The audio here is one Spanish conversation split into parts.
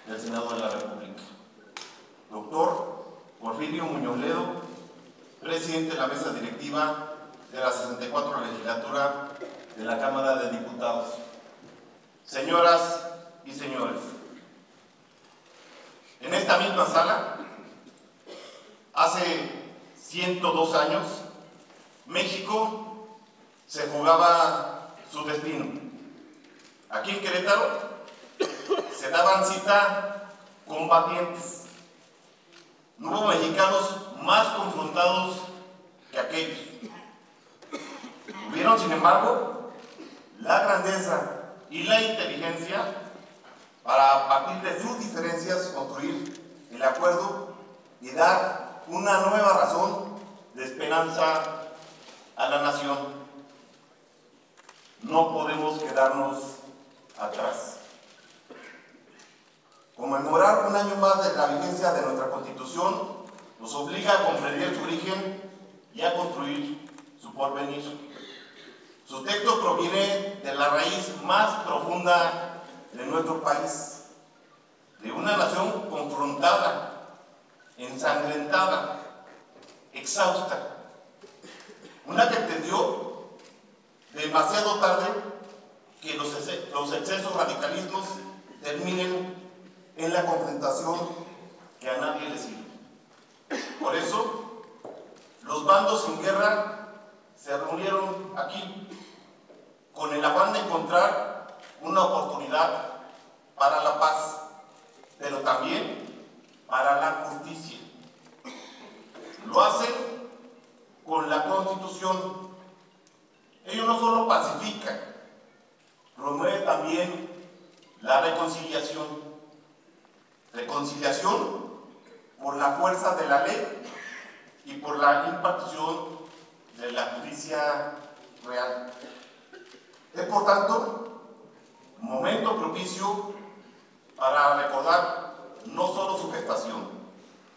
del Senado de la República. Doctor Porfirio Muñoz Ledo, presidente de la mesa directiva de la 64 legislatura de la Cámara de Diputados. Señoras y señores, en esta misma sala, hace 102 años, México se jugaba su destino. Aquí en Querétaro se daban cita combatientes. No hubo mexicanos más confrontados que aquellos. Tuvieron, sin embargo, la grandeza y la inteligencia para, a partir de sus diferencias, construir el acuerdo y dar una nueva razón de esperanza a la nación. No podemos quedarnos atrás. Conmemorar un año más de la vigencia de nuestra Constitución nos obliga a comprender su origen y a construir su porvenir. Su texto proviene de la raíz más profunda de nuestro país, de una nación confrontada, ensangrentada, exhausta, una que entendió demasiado tarde que los excesos radicalismos terminen en la confrontación que a nadie le sirve. Por eso, los bandos en guerra se reunieron aquí con el afán de encontrar una oportunidad para la paz, pero también para la justicia. Lo hacen con la Constitución. Ello no solo pacifica, promueve también la reconciliación. Reconciliación por la fuerza de la ley y por la impartición de la justicia real. Es, por tanto, un momento propicio para recordar no solo su gestación,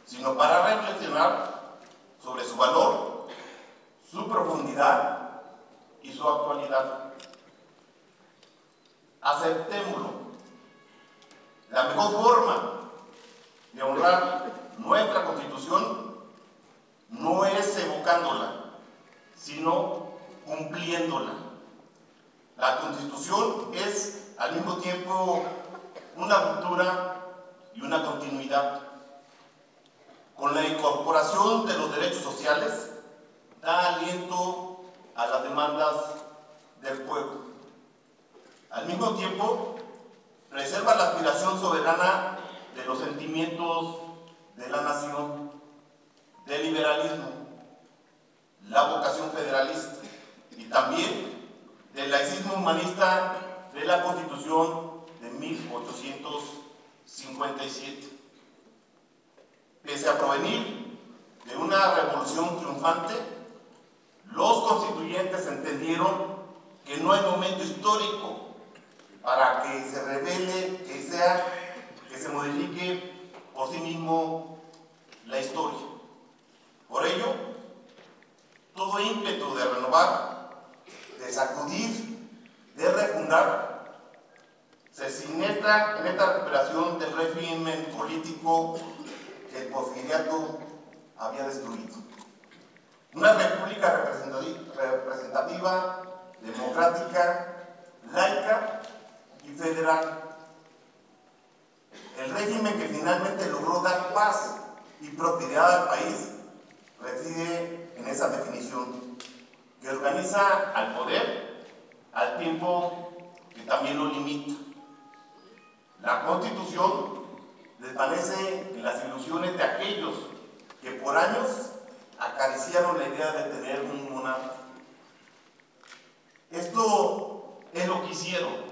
sino para reflexionar sobre su valor, su profundidad y su actualidad. Aceptémoslo. La mejor forma de honrar nuestra Constitución no es evocándola, sino cumpliéndola. La Constitución es al mismo tiempo una ruptura y una continuidad. Con la incorporación de los derechos sociales, da aliento a las demandas del pueblo. Al mismo tiempo, preserva la aspiración soberana de los sentimientos de la nación, del liberalismo, la vocación federalista y también del laicismo humanista de la Constitución de 1857. Pese a provenir de una revolución triunfante, los constituyentes entendieron que no hay momento histórico para que se revele, que se modifique por sí mismo la historia. Por ello, todo ímpetu de renovar, de sacudir, de refundar, se siniestra en esta recuperación del régimen político que el porfiriato había destruido. Una república representativa, democrática, laica y federal. El régimen que finalmente logró dar paz y prosperidad al país reside en esa definición, que organiza al poder al tiempo que también lo limita. La Constitución desvanece en las ilusiones de aquellos que por años acariciaron la idea de tener un monarca. Esto es lo que hicieron.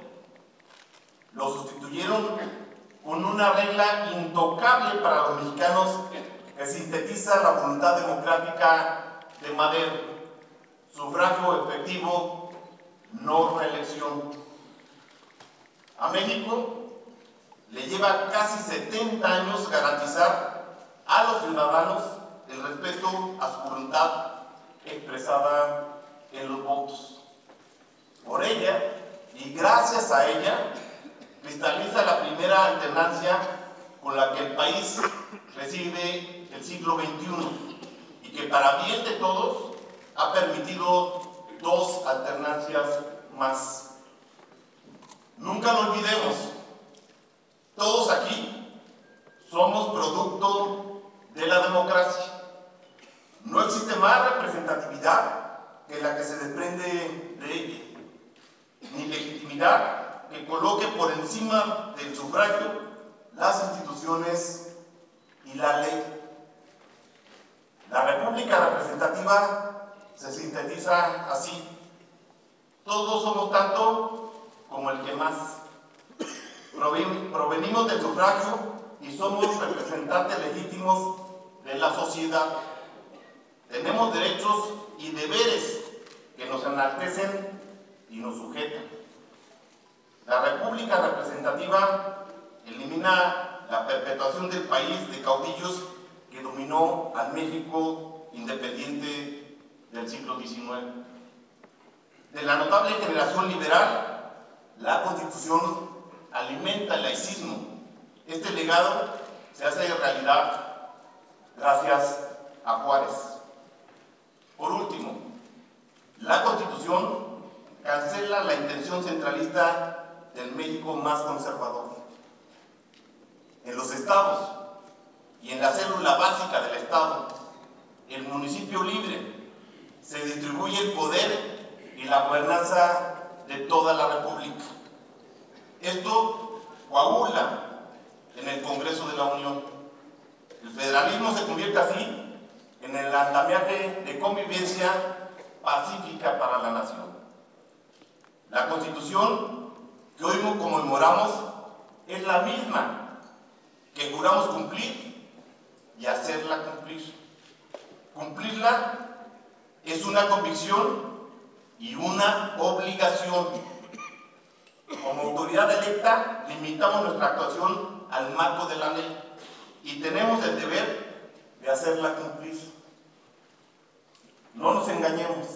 Lo sustituyeron con una regla intocable para los mexicanos que sintetiza la voluntad democrática de Madero: sufragio efectivo, no reelección. A México le lleva casi 70 años garantizar a los ciudadanos el respeto a su voluntad expresada en los votos. Por ella, y gracias a ella, cristaliza la primera alternancia con la que el país recibe el siglo XXI y que para bien de todos ha permitido dos alternancias más. Nunca lo olvidemos, todos aquí somos producto de la democracia. No existe más representatividad que la que se desprende de ella, ni legitimidad que coloque por encima del sufragio las instituciones y la ley. La república representativa se sintetiza así: todos somos tanto como el que más. Provenimos del sufragio y somos representantes legítimos de la sociedad. Tenemos derechos y deberes que nos enaltecen y nos sujetan. La república representativa elimina la perpetuación del país de caudillos que dominó al México independiente del siglo XIX. De la notable generación liberal, la Constitución alimenta el laicismo. Este legado se hace realidad gracias a Juárez. Por último, la Constitución cancela la intención centralista del México más conservador. En los estados y en la célula básica del Estado, el municipio libre, se distribuye el poder y la gobernanza de toda la República. Esto coagula en el Congreso de la Unión. El federalismo se convierte así en el andamiaje de convivencia pacífica para la nación. La Constitución que hoy conmemoramos es la misma que juramos cumplir y hacerla cumplir. Cumplirla es una convicción y una obligación. Como autoridad electa, limitamos nuestra actuación al marco de la ley y tenemos el deber de hacerla cumplir. No nos engañemos.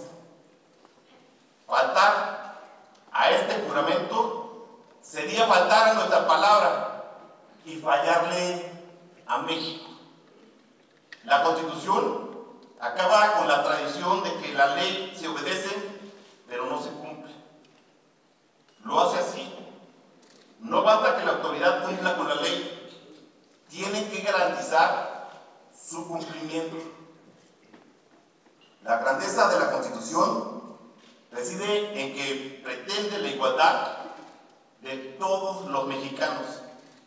Faltar a este juramento sería faltar a nuestra palabra y fallarle a México. La Constitución acaba con la tradición de que la ley se obedece, pero no se cumple. Lo hace así. No basta que la autoridad cumpla con la ley, tiene que garantizar su cumplimiento. La grandeza de la Constitución reside en que pretende la igualdad de todos los mexicanos,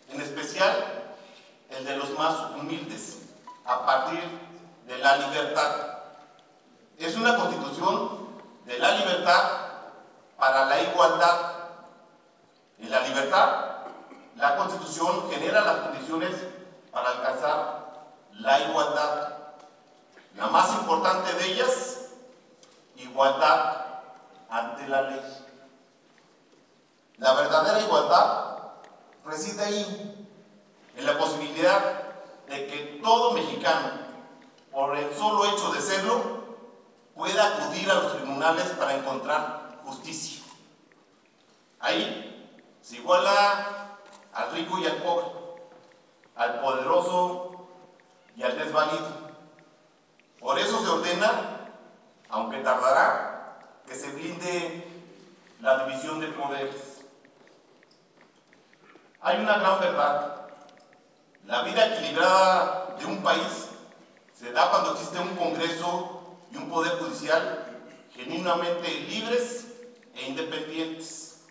en especial el de los más humildes, a partir de la libertad. Es una Constitución de la libertad para la igualdad. En la libertad, la Constitución genera las condiciones para alcanzar la igualdad. La más importante de ellas, igualdad ante la ley. La verdadera igualdad reside ahí, en la posibilidad de que todo mexicano, por el solo hecho de serlo, pueda acudir a los tribunales para encontrar justicia. Ahí se iguala al rico y al pobre, al poderoso y al desvalido. Por eso se ordena, aunque tardará, que se blinde la división de poderes. Hay una gran verdad. La vida equilibrada de un país se da cuando existe un Congreso y un Poder Judicial genuinamente libres e independientes.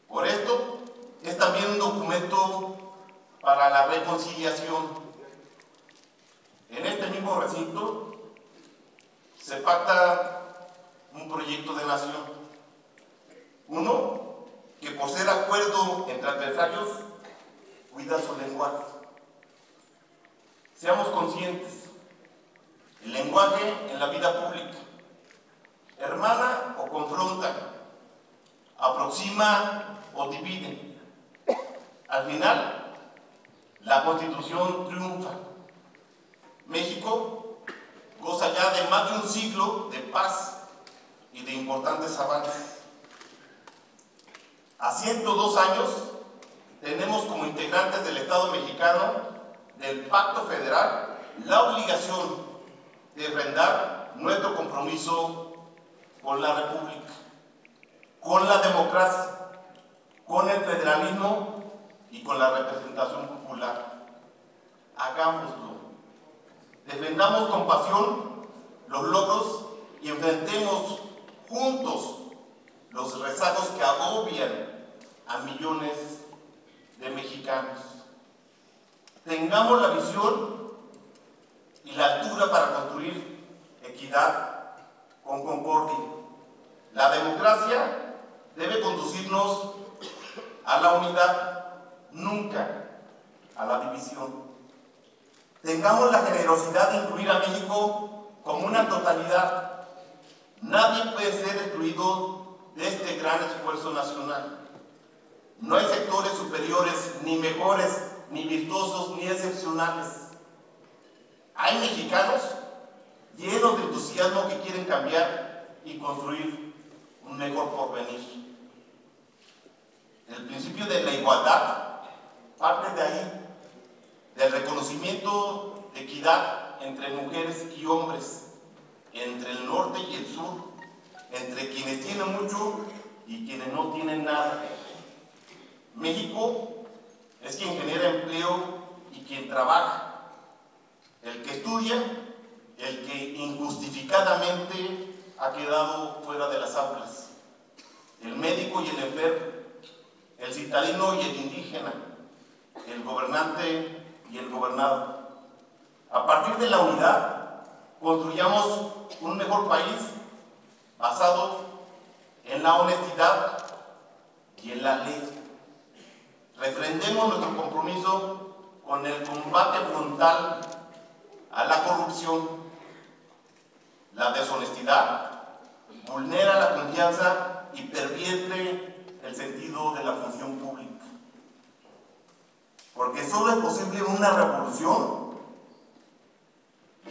Por esto, es también un documento para la reconciliación. En este mismo recinto se pacta un proyecto de nación. Uno que, por ser acuerdo entre adversarios, cuida su lenguaje. Seamos conscientes, el lenguaje en la vida pública hermana o confronta, aproxima o divide. Al final, la Constitución triunfa. México goza ya de más de un siglo de paz y de importantes avances. A 102 años tenemos como integrantes del Estado mexicano del Pacto Federal la obligación de refrendar nuestro compromiso con la República, con la democracia, con el federalismo y con la representación popular. Hagámoslo. Defendamos con pasión los logros y enfrentemos juntos los rezagos que agobian a millones de mexicanos. Tengamos la visión y la altura para construir equidad con concordia. La democracia debe conducirnos a la unidad, nunca a la división. Tengamos la generosidad de incluir a México como una totalidad. Nadie puede ser excluido de este gran esfuerzo nacional. No hay sectores superiores, ni mejores, ni virtuosos, ni excepcionales. Hay mexicanos llenos de entusiasmo que quieren cambiar y construir un mejor porvenir. El principio de la igualdad parte de ahí, del reconocimiento de equidad entre mujeres y hombres, entre el norte y el sur, entre quienes tienen mucho y quienes no tienen nada. México es quien genera empleo y quien trabaja, el que estudia, el que injustificadamente ha quedado fuera de las aulas, el médico y el enfermo, el citadino y el indígena, el gobernante y el gobernado. A partir de la unidad, construyamos un mejor país basado en la honestidad y en la ley. Refrendemos nuestro compromiso con el combate frontal a la corrupción. La deshonestidad vulnera la confianza y pervierte el sentido de la función pública. Porque solo es posible una revolución,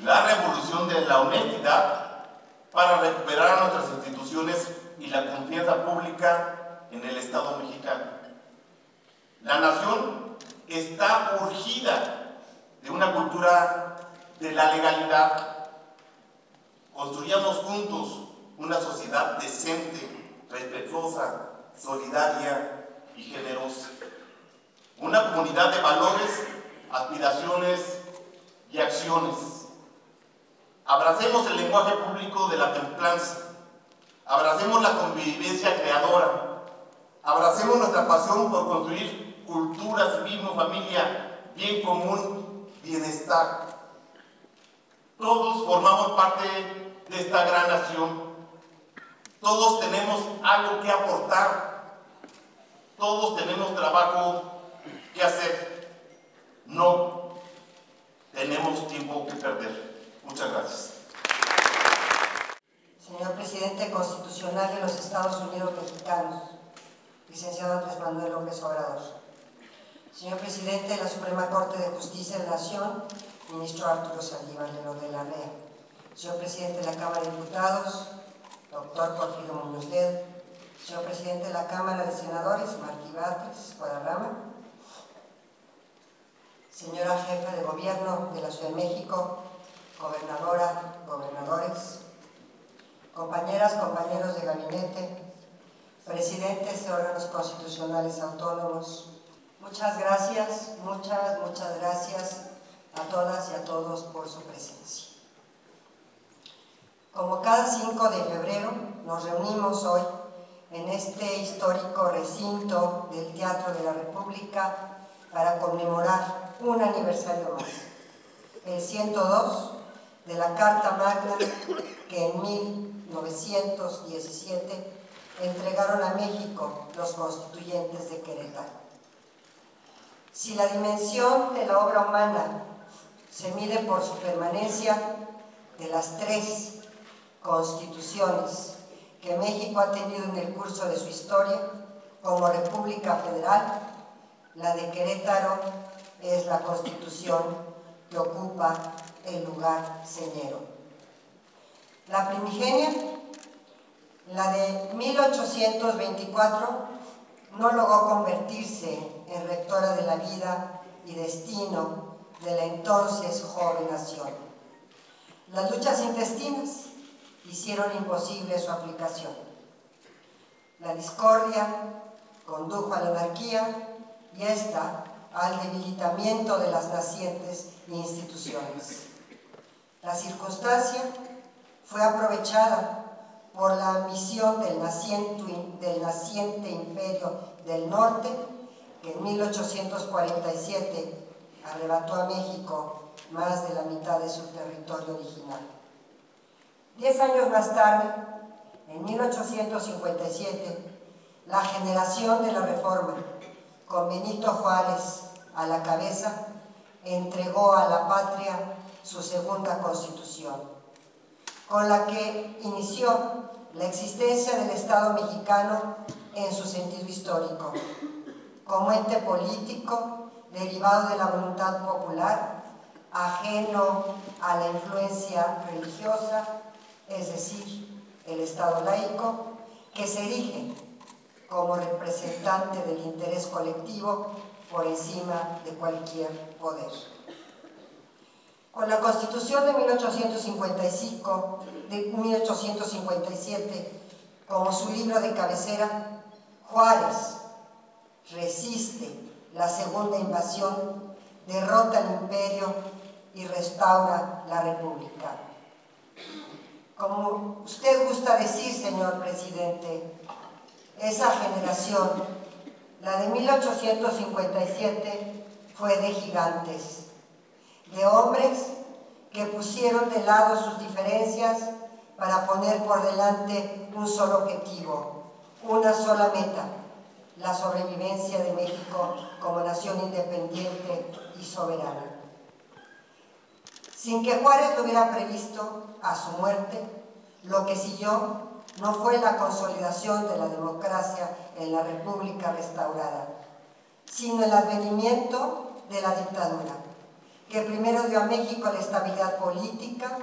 la revolución de la honestidad, para recuperar nuestras instituciones y la confianza pública en el Estado mexicano. La nación está urgida de una cultura de la legalidad. Construyamos juntos una sociedad decente, respetuosa, solidaria y generosa. Una comunidad de valores, aspiraciones y acciones. Abracemos el lenguaje público de la templanza. Abracemos la convivencia creadora. Abracemos nuestra pasión por construir cultura, civismo, familia, bien común, bienestar. Todos formamos parte de esta gran nación. Todos tenemos algo que aportar. Todos tenemos trabajo que hacer. No tenemos tiempo que perder. Muchas gracias. Señor Presidente Constitucional de los Estados Unidos Mexicanos, licenciado Andrés Manuel López Obrador. Señor Presidente de la Suprema Corte de Justicia de la Nación, Ministro Arturo Saldívar de la Rea. Señor Presidente de la Cámara de Diputados, Doctor Porfirio Muñoz Ledo. Señor Presidente de la Cámara de Senadores, Martí Batres Guadarrama. Señora Jefa de Gobierno de la Ciudad de México, Gobernadora, Gobernadores, compañeras, compañeros de gabinete, presidentes de órganos constitucionales autónomos. Muchas gracias, muchas gracias a todas y a todos por su presencia. Como cada 5 de febrero, nos reunimos hoy en este histórico recinto del Teatro de la República para conmemorar un aniversario más, el 102 de la Carta Magna que en 1917 entregaron a México los constituyentes de Querétaro. Si la dimensión de la obra humana se mide por su permanencia, de las 3 constituciones que México ha tenido en el curso de su historia como República Federal, la de Querétaro es la constitución que ocupa el lugar señero. La primigenia, la de 1824, no logró convertirse en rectora de la vida y destino de la entonces joven nación. Las luchas intestinas hicieron imposible su aplicación. La discordia condujo a la anarquía y esta al debilitamiento de las nacientes instituciones. La circunstancia fue aprovechada por la ambición del naciente imperio del norte, que en 1847 arrebató a México más de la mitad de su territorio original. 10 años más tarde, en 1857, la generación de la Reforma, con Benito Juárez a la cabeza, entregó a la patria su segunda Constitución, con la que inició la existencia del Estado mexicano en su sentido histórico, como ente político derivado de la voluntad popular, ajeno a la influencia religiosa, es decir, el Estado laico, que se erige como representante del interés colectivo por encima de cualquier poder. Con la Constitución de 1857 como su libro de cabecera, Juárez resiste la segunda invasión, derrota al imperio y restaura la república. Como usted gusta decir, señor presidente, esa generación, la de 1857, fue de gigantes, de hombres que pusieron de lado sus diferencias para poner por delante un solo objetivo, una sola meta: la sobrevivencia de México como nación independiente y soberana. Sin que Juárez lo hubiera previsto, a su muerte, lo que siguió no fue la consolidación de la democracia en la República restaurada, sino el advenimiento de la dictadura, que primero dio a México la estabilidad política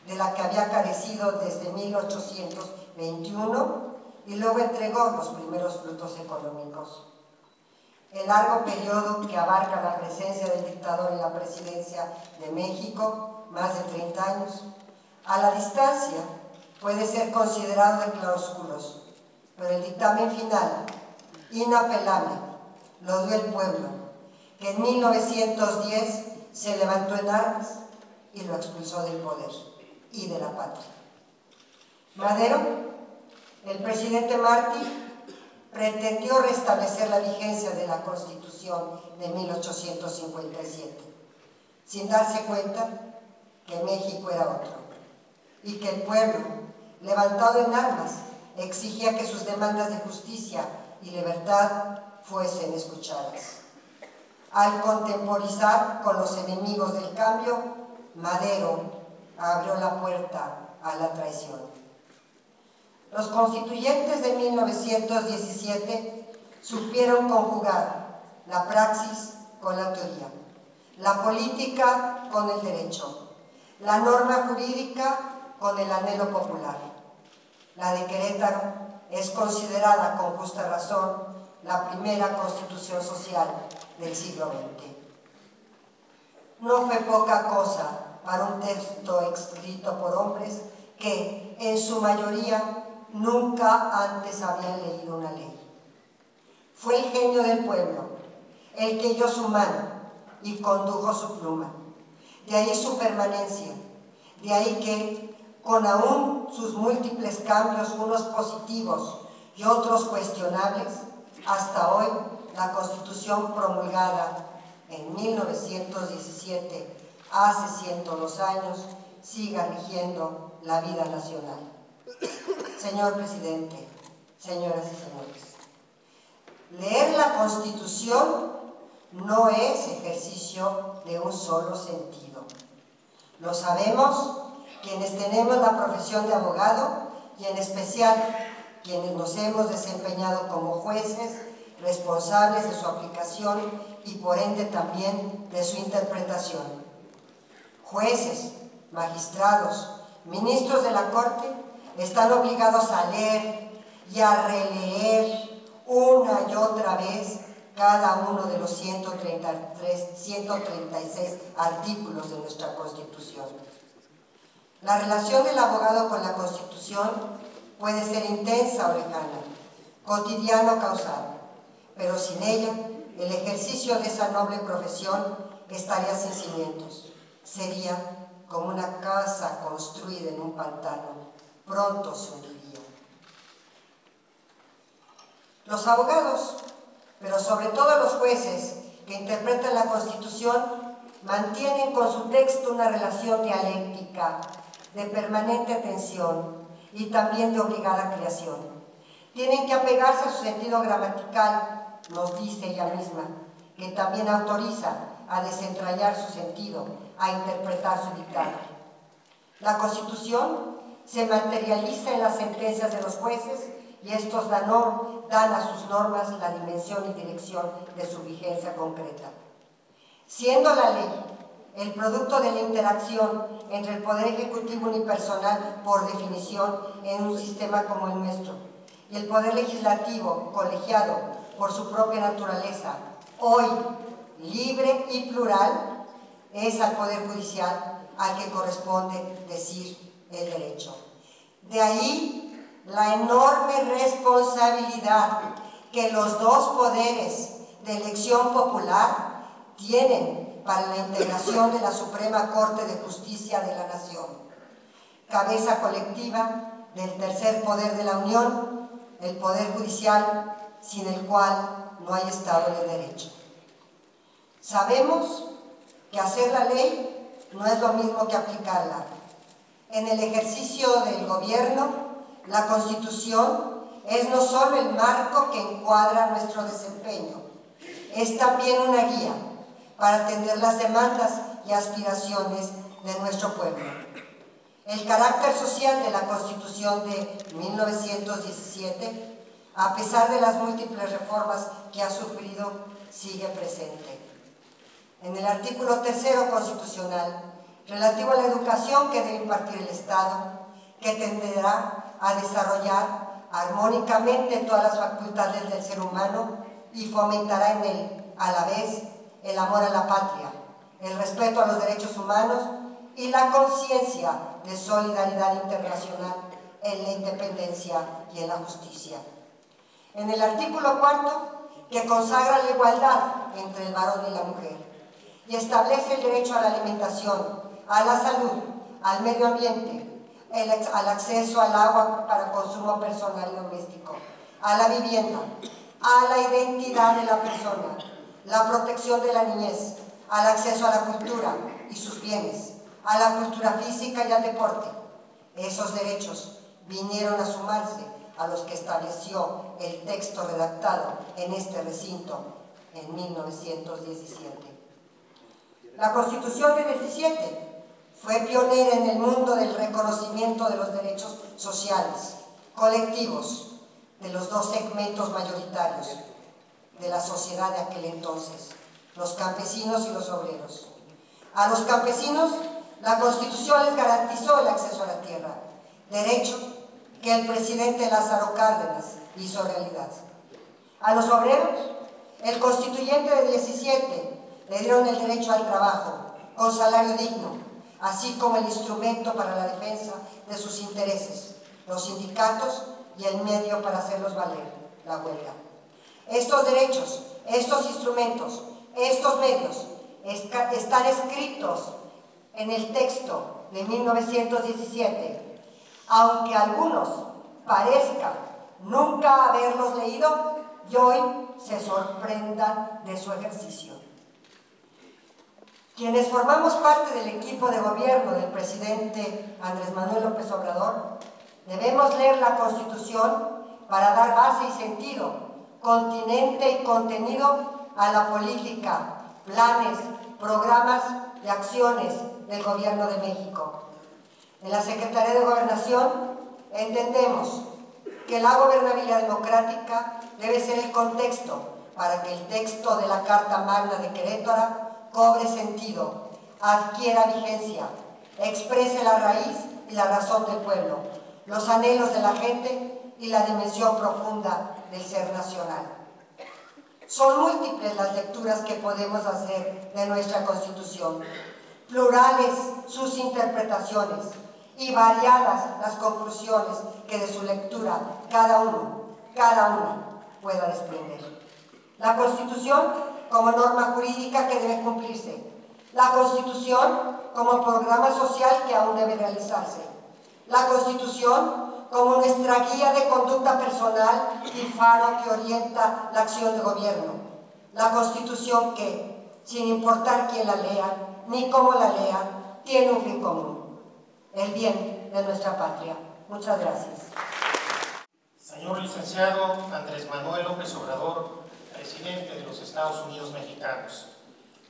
de la que había carecido desde 1821 y luego entregó los primeros frutos económicos. El largo periodo que abarca la presencia del dictador en la presidencia de México, más de 30 años, a la distancia puede ser considerado de claroscuros, pero el dictamen final, inapelable, lo dio el pueblo, que en 1910 se levantó en armas y lo expulsó del poder y de la patria. Madero, el presidente Martí, pretendió restablecer la vigencia de la Constitución de 1857, sin darse cuenta que México era otro y que el pueblo, levantado en armas, exigía que sus demandas de justicia y libertad fuesen escuchadas. Al contemporizar con los enemigos del cambio, Madero abrió la puerta a la traición. Los constituyentes de 1917 supieron conjugar la praxis con la teoría, la política con el derecho, la norma jurídica con el anhelo popular. La de Querétaro es considerada con justa razón la primera constitución social del siglo XX. No fue poca cosa para un texto escrito por hombres que, en su mayoría, nunca antes habían leído una ley. Fue el genio del pueblo el que dio su mano y condujo su pluma. De ahí su permanencia, de ahí que, con aún sus múltiples cambios, unos positivos y otros cuestionables, hasta hoy la Constitución promulgada en 1917, hace 102 años, siga rigiendo la vida nacional. Señor presidente, señoras y señores, leer la Constitución no es ejercicio de un solo sentido. Lo sabemos quienes tenemos la profesión de abogado y en especial quienes nos hemos desempeñado como jueces responsables de su aplicación y por ende también de su interpretación. Jueces, magistrados, ministros de la Corte están obligados a leer y a releer una y otra vez cada uno de los 136 artículos de nuestra Constitución. La relación del abogado con la Constitución puede ser intensa o lejana, cotidiana o causal, pero sin ella, el ejercicio de esa noble profesión estaría sin cimientos. Sería como una casa construida en un pantano, pronto se hundiría. Los abogados, pero sobre todo los jueces que interpretan la Constitución, mantienen con su texto una relación dialéctica, de permanente tensión y también de obligada creación. Tienen que apegarse a su sentido gramatical, nos dice ella misma, que también autoriza a desentrañar su sentido, a interpretar su dictado. La Constitución se materializa en las sentencias de los jueces y estos dan a sus normas la dimensión y dirección de su vigencia concreta. Siendo la ley el producto de la interacción entre el Poder Ejecutivo unipersonal, por definición, en un sistema como el nuestro, y el Poder Legislativo, colegiado por su propia naturaleza, hoy libre y plural, es al Poder Judicial al que corresponde decir el derecho. De ahí la enorme responsabilidad que los dos poderes de elección popular tienen para la integración de la Suprema Corte de Justicia de la Nación, cabeza colectiva del tercer poder de la Unión, el Poder Judicial, sin el cual no hay Estado de Derecho. Sabemos que hacer la ley no es lo mismo que aplicarla. En el ejercicio del gobierno, la Constitución es no solo el marco que encuadra nuestro desempeño, es también una guía para atender las demandas y aspiraciones de nuestro pueblo. El carácter social de la Constitución de 1917, a pesar de las múltiples reformas que ha sufrido, sigue presente. En el artículo 3º constitucional, relativo a la educación que debe impartir el Estado, que tenderá a desarrollar armónicamente todas las facultades del ser humano y fomentará en él, a la vez, el amor a la patria, el respeto a los derechos humanos y la conciencia de solidaridad internacional en la independencia y en la justicia. En el artículo 4º, que consagra la igualdad entre el varón y la mujer y establece el derecho a la alimentación, a la salud, al medio ambiente, al acceso al agua para consumo personal y doméstico, a la vivienda, a la identidad de la persona, la protección de la niñez, al acceso a la cultura y sus bienes, a la cultura física y al deporte. Esos derechos vinieron a sumarse a los que estableció el texto redactado en este recinto en 1917. La Constitución de 17 fue pionera en el mundo del reconocimiento de los derechos sociales, colectivos, de los dos segmentos mayoritarios de la sociedad de aquel entonces, los campesinos y los obreros. A los campesinos, la Constitución les garantizó el acceso a la tierra, derecho que el presidente Lázaro Cárdenas hizo realidad. A los obreros, el constituyente de 17 le dieron el derecho al trabajo, con salario digno, así como el instrumento para la defensa de sus intereses, los sindicatos y el medio para hacerlos valer, la huelga. Estos derechos, estos instrumentos, estos medios están escritos en el texto de 1917, aunque algunos parezcan nunca haberlos leído y hoy se sorprendan de su ejercicio. Quienes formamos parte del equipo de gobierno del presidente Andrés Manuel López Obrador, debemos leer la Constitución para dar base y sentido, continente y contenido a la política, planes, programas y acciones del Gobierno de México. En la Secretaría de Gobernación entendemos que la gobernabilidad democrática debe ser el contexto para que el texto de la Carta Magna de Querétaro cobre sentido, adquiera vigencia, exprese la raíz y la razón del pueblo, los anhelos de la gente y la dimensión profunda del ser nacional. Son múltiples las lecturas que podemos hacer de nuestra Constitución, plurales sus interpretaciones y variadas las conclusiones que de su lectura cada una pueda desprender. La Constitución como norma jurídica que debe cumplirse, la Constitución como programa social que aún debe realizarse, la Constitución como nuestra guía de conducta personal y faro que orienta la acción de gobierno, la Constitución que, sin importar quién la lea ni cómo la lea, tiene un fin común: el bien de nuestra patria. Muchas gracias. Señor licenciado Andrés Manuel López Obrador, presidente de los Estados Unidos mexicanos.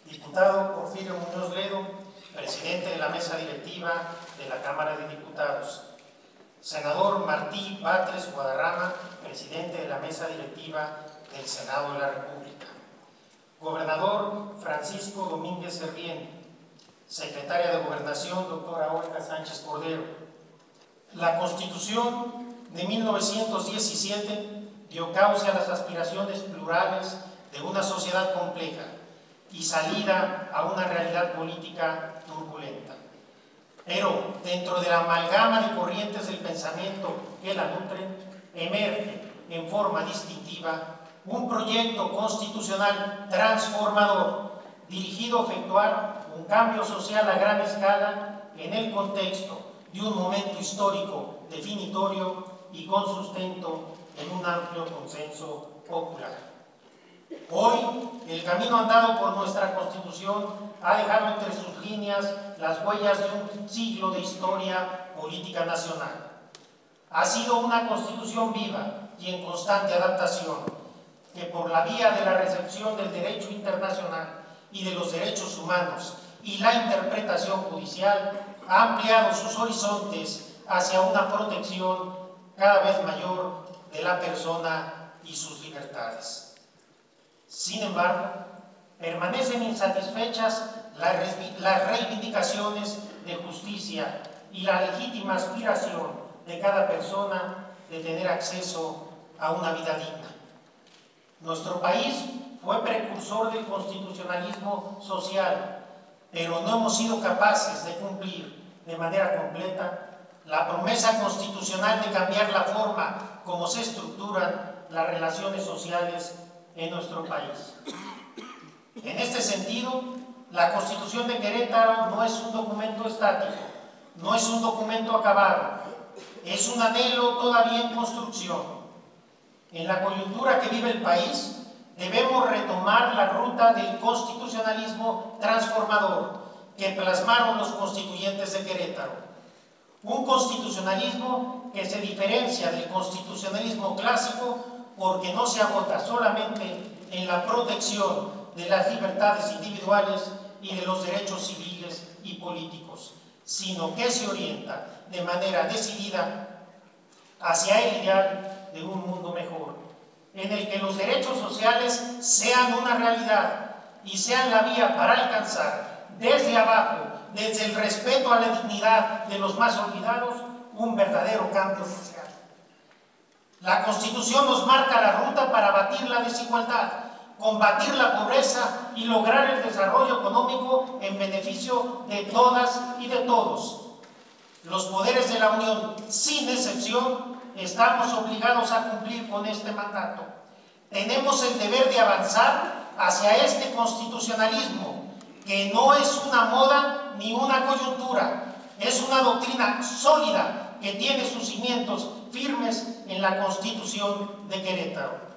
Diputado Porfirio Muñoz Ledo, presidente de la mesa directiva de la Cámara de Diputados. Senador Martí Batres Guadarrama, presidente de la mesa directiva del Senado de la República. Gobernador Francisco Domínguez Servién. Secretaria de Gobernación, doctora Olga Sánchez Cordero. La Constitución de 1917 dio cauce a las aspiraciones plurales de una sociedad compleja y salida a una realidad política turbulenta. Pero dentro de la amalgama de corrientes del pensamiento que la nutren, emerge en forma distintiva un proyecto constitucional transformador, dirigido a efectuar un cambio social a gran escala en el contexto de un momento histórico definitorio y con sustento en un amplio consenso popular. Hoy, el camino andado por nuestra Constitución ha dejado entre sus líneas las huellas de un siglo de historia política nacional. Ha sido una Constitución viva y en constante adaptación, que por la vía de la recepción del derecho internacional y de los derechos humanos y la interpretación judicial ha ampliado sus horizontes hacia una protección cada vez mayor de la persona y sus libertades. Sin embargo, permanecen insatisfechas las reivindicaciones de justicia y la legítima aspiración de cada persona de tener acceso a una vida digna. Nuestro país fue precursor del constitucionalismo social, pero no hemos sido capaces de cumplir de manera completa la promesa constitucional de cambiar la forma como se estructuran las relaciones sociales en nuestro país. En este sentido, la Constitución de Querétaro no es un documento estático, no es un documento acabado, es un anhelo todavía en construcción. En la coyuntura que vive el país, debemos retomar la ruta del constitucionalismo transformador que plasmaron los constituyentes de Querétaro. Un constitucionalismo que se diferencia del constitucionalismo clásico porque no se agota solamente en la protección de las libertades individuales y de los derechos civiles y políticos, sino que se orienta de manera decidida hacia el ideal de un mundo mejor, en el que los derechos sociales sean una realidad y sean la vía para alcanzar desde abajo, desde el respeto a la dignidad de los más olvidados, un verdadero cambio social. La Constitución nos marca la ruta para abatir la desigualdad, combatir la pobreza y lograr el desarrollo económico en beneficio de todas y de todos. Los poderes de la Unión, sin excepción, estamos obligados a cumplir con este mandato. Tenemos el deber de avanzar hacia este constitucionalismo, que no es una moda ni una coyuntura, es una doctrina sólida que tiene sus cimientos firmes en la Constitución de Querétaro.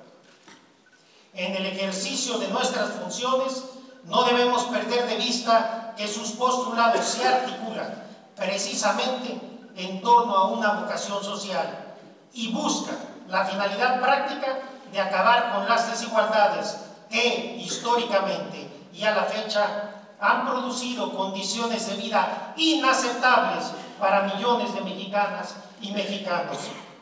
En el ejercicio de nuestras funciones, no debemos perder de vista que sus postulados se articulan precisamente en torno a una vocación social y buscan la finalidad práctica de acabar con las desigualdades que históricamente y a la fecha han producido condiciones de vida inaceptables para millones de mexicanas y mexicanos,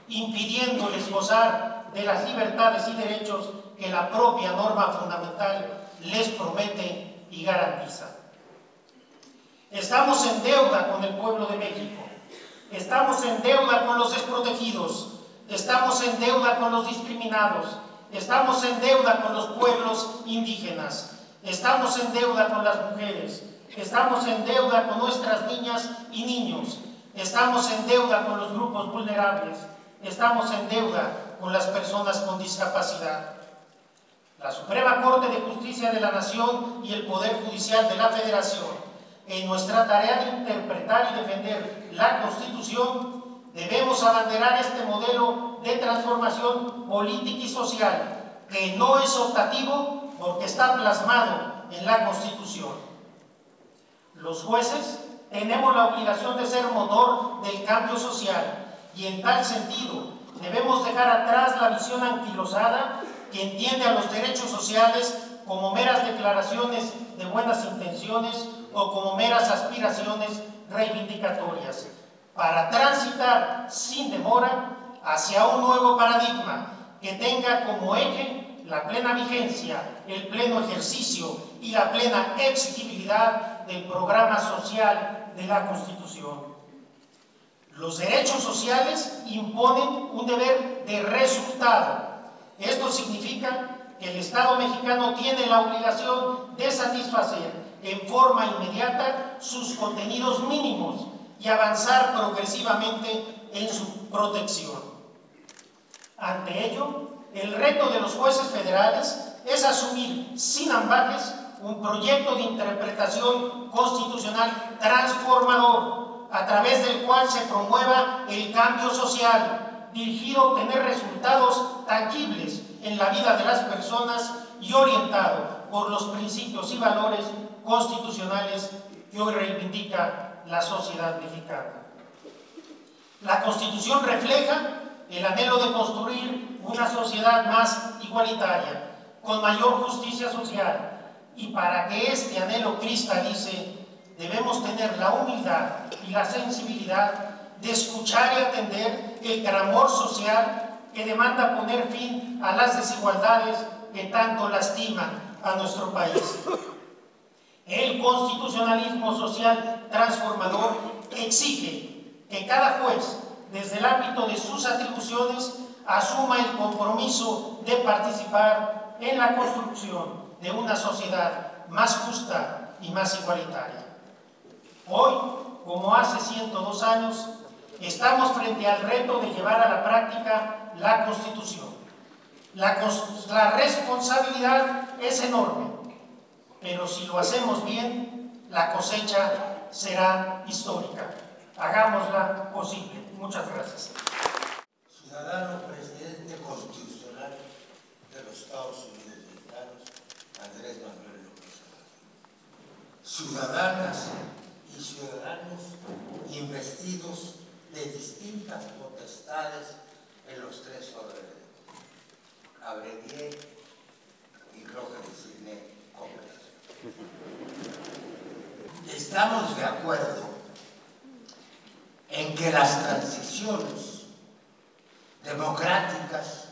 impidiéndoles gozar de las libertades y derechos que la propia norma fundamental les promete y garantiza. Estamos en deuda con el pueblo de México, estamos en deuda con los desprotegidos, estamos en deuda con los discriminados estamos en deuda con los pueblos indígenas, estamos en deuda con las mujeres, estamos en deuda con nuestras niñas y niños, estamos en deuda con los grupos vulnerables, estamos en deuda con las personas con discapacidad. La Suprema Corte de Justicia de la Nación y el Poder Judicial de la Federación, en nuestra tarea de interpretar y defender la Constitución, debemos abanderar este modelo de transformación política y social, que no es optativo porque está plasmado en la Constitución. Los jueces tenemos la obligación de ser motor del cambio social y en tal sentido debemos dejar atrás la visión anquilosada que entiende a los derechos sociales como meras declaraciones de buenas intenciones o como meras aspiraciones reivindicatorias, para transitar sin demora hacia un nuevo paradigma que tenga como eje la plena vigencia, el pleno ejercicio y la plena exigibilidad del programa social de la Constitución. Los derechos sociales imponen un deber de resultado. Esto significa que el Estado mexicano tiene la obligación de satisfacer en forma inmediata sus contenidos mínimos y avanzar progresivamente en su protección. Ante ello, el reto de los jueces federales es asumir sin ambajes un proyecto de interpretación constitucional transformador, a través del cual se promueva el cambio social, dirigido a obtener resultados tangibles en la vida de las personas y orientado por los principios y valores constitucionales que hoy reivindica la sociedad mexicana. La Constitución refleja el anhelo de construir una sociedad más igualitaria, con mayor justicia social, y para que este anhelo cristalice, debemos tener la humildad y la sensibilidad de escuchar y atender el clamor social que demanda poner fin a las desigualdades que tanto lastiman a nuestro país. El constitucionalismo social transformador exige que cada juez, desde el ámbito de sus atribuciones, asuma el compromiso de participar en la construcción de una sociedad más justa y más igualitaria. Hoy, como hace 102 años, estamos frente al reto de llevar a la práctica la Constitución. La responsabilidad es enorme, pero si lo hacemos bien, la cosecha será histórica. Hagámosla posible. Muchas gracias. Ciudadano presidente constitucional de los Estados Unidos mexicanos, Andrés Manuel López Obrador. Ciudadanas y ciudadanos investidos de distintas potestades en los tres órdenes. Abrevié y creo que designé Congreso. Estamos de acuerdo en que las transiciones democráticas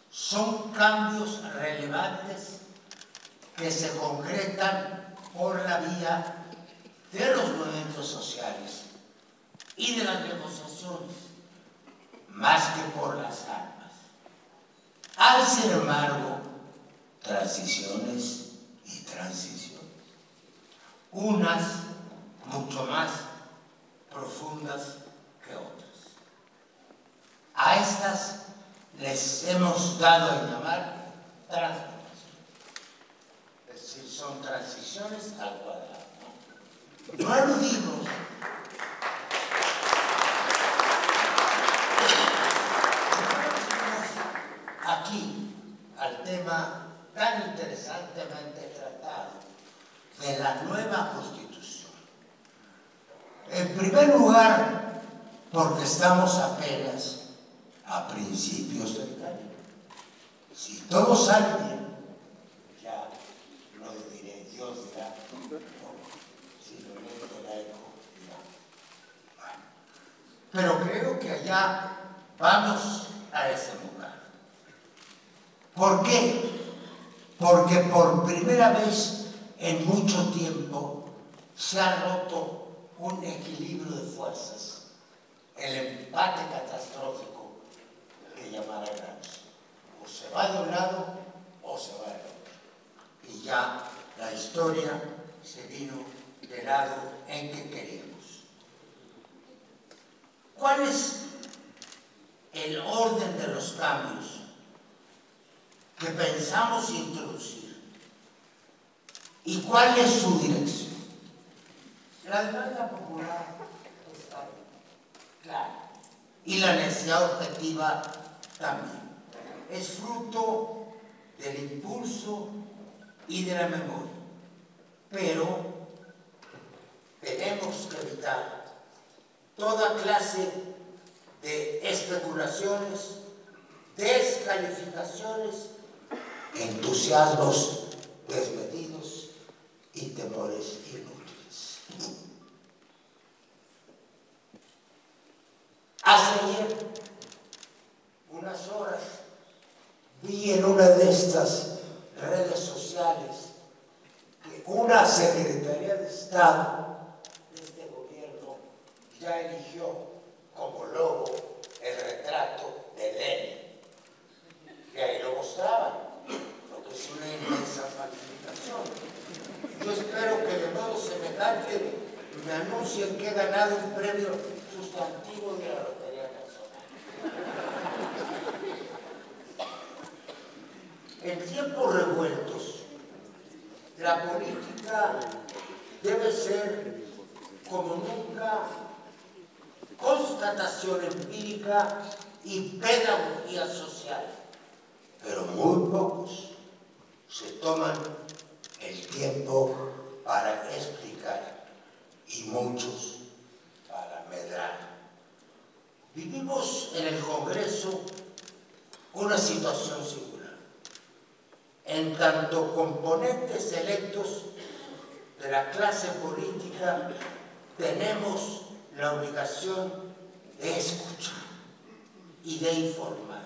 son cambios relevantes que se concretan por la vía de los movimientos sociales y de las negociaciones, más que por las armas. Hay, sin embargo, transiciones y transiciones, unas mucho más profundas que otras. A estas les hemos dado en llamar transformación, es decir, son transiciones al cuadrado. No aludimos aquí al tema tan interesantemente tratado de la nueva Constitución. En primer lugar, porque estamos apenas a principios del camino. Si todo sale bien, ya lo diré, Dios dirá, si lo leo la eco, dirá. Pero creo que allá vamos a ese lugar. ¿Por qué? Porque por primera vez en mucho tiempo se ha roto un equilibrio de fuerzas, el empate catastrófico que llamara Gramsci. o se va de un lado o se va del otro. Y ya la historia se vino del lado en que queríamos. ¿Cuál es el orden de los cambios que pensamos introducir? ¿Y cuál es su dirección? La demanda popular está clara y la necesidad objetiva también. Es fruto del impulso y de la memoria, pero tenemos que evitar toda clase de especulaciones, descalificaciones, entusiasmos desmedidos y temores inútiles. Hace ayer, unas horas, vi en una de estas redes sociales que una Secretaría de Estado de este gobierno ya eligió como logo el retrato de Lenin. Y ahí lo mostraban, lo que es una inmensa falsificación. Yo espero que de modo semejante me anuncien que he ganado un premio sustantivo de la Lotería Nacional. En tiempos revueltos, la política debe ser, como nunca, constatación empírica y pedagogía social. Pero muy pocos se toman el tiempo para explicar y muchos para medrar. Vivimos en el Congreso una situación singular. En tanto componentes electos de la clase política tenemos la obligación de escuchar y de informar.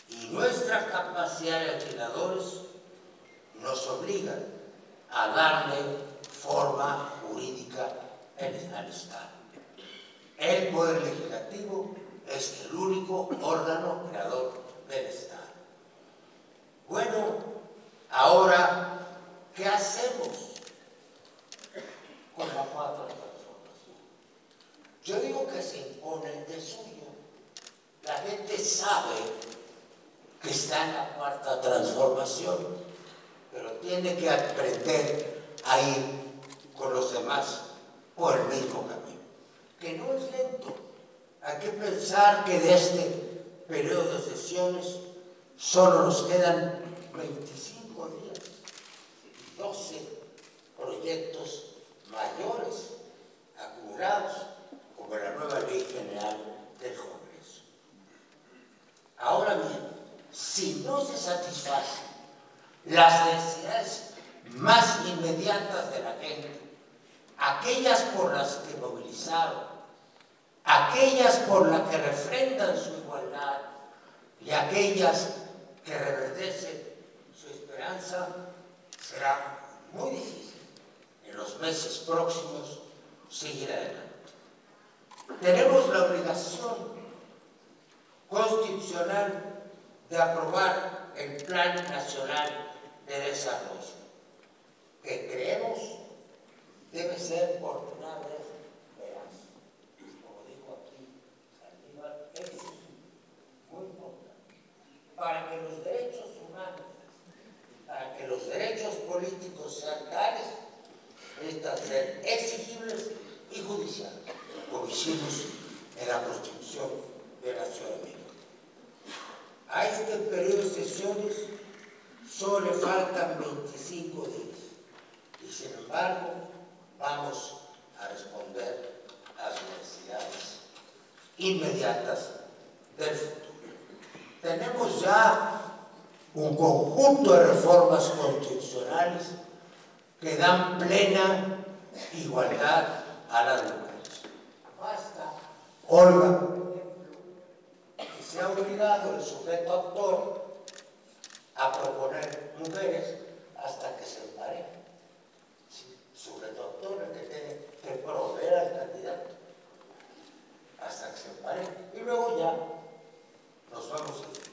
Y nuestra capacidad de legisladores nos obliga a darle forma jurídica al Estado. El Poder Legislativo es el único órgano creador del Estado. Bueno, ahora, ¿qué hacemos con la cuarta transformación? Yo digo que se impone de suyo. La gente sabe que está en la cuarta transformación, pero tiene que aprender a ir con los demás por el mismo camino, que no es lento. Hay que pensar que de este periodo de sesiones solo nos quedan 25 días y 12 proyectos mayores acumulados, como la nueva Ley General del Congreso. Ahora bien, si no se satisfacen las necesidades más inmediatas de la gente, aquellas por las que movilizaron, aquellas por las que refrendan su igualdad y aquellas que reverdecen su esperanza, será muy difícil en los meses próximos seguir adelante. Tenemos la obligación constitucional de aprobar el Plan Nacional de Desarrollo, que creemos debe ser por primera vez veraz. Como dijo aquí Saldívar, es muy importante para que los derechos humanos, para que los derechos políticos sean tales, necesitan ser exigibles y judiciales, como hicimos en la Constitución de la Ciudad de México. A este periodo de sesiones solo le faltan 25 días y sin embargo vamos a responder a las necesidades inmediatas del futuro. Tenemos ya un conjunto de reformas constitucionales que dan plena igualdad a las mujeres. Basta, Olga, por ejemplo, que se ha obligado el sujeto autor a proponer mujeres hasta que se emparejen. Sujeto autor el que tiene que proveer al candidato hasta que se emparejen. Y luego ya nos vamos a ir.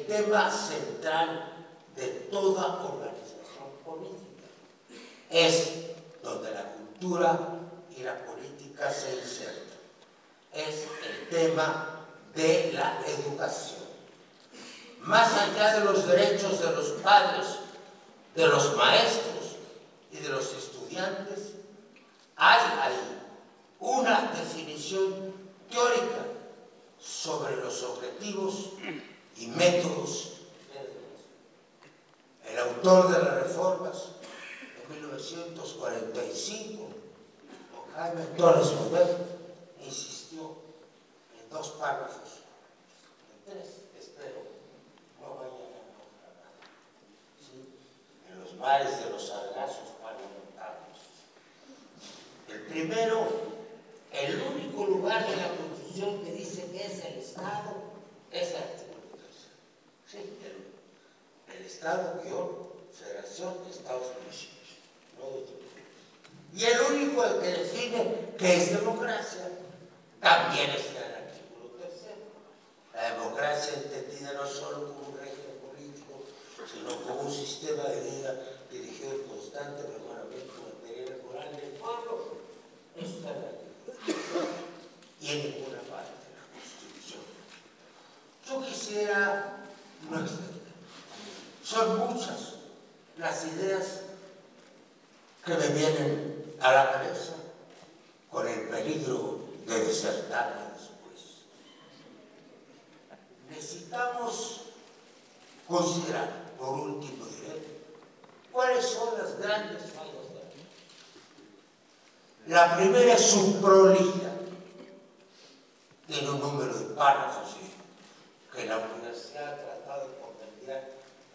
el tema central de toda organización política. Es donde la cultura y la política se insertan. Es el tema de la educación. Más allá de los derechos de los padres, de los maestros y de los estudiantes, hay ahí una definición teórica sobre los objetivos y métodos de la educación. El autor de las reformas de 1945, don Jaime Torres Bodet, insistió en 2 párrafos, en 3, espero, no vayan a naufragar, ¿sí? En los mares de los sargazos parlamentarios. El primero, el único lugar de la Constitución que dice que es el Estado, es el artículo 3. Sí, el Estado, Federación de Estados Municipios. Y el único que define que es democracia, también está en el artículo 3. La democracia entendida no solo como un régimen político, sino como un sistema de vida dirigido al constante mejoramiento material y moral del pueblo. Eso está en el artículo 3. Y en ninguna parte de la Constitución. Yo quisiera no extender. Son muchas las ideas que me vienen a la cabeza con el peligro de desertarme después. Necesitamos considerar, por último diré, cuáles son las grandes fallas de la ley. La primera es su prolijidad. Tiene un número de párrafos que la universidad ha tratado de compendiar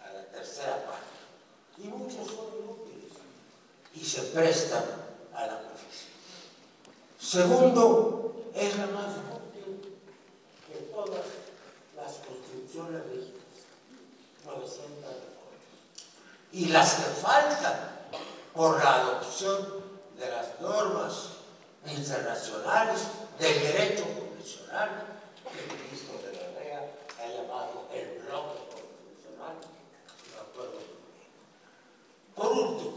a la 3ª parte. Y muchos son inútiles y se prestan a la confusión. Segundo, es la más útil de todas las constituciones rígidas, 900 reformas. Y las que faltan por la adopción de las normas internacionales del derecho convencional, que el ministro de la REA ha llamado el bloque constitucional, de acuerdo con él. Por último,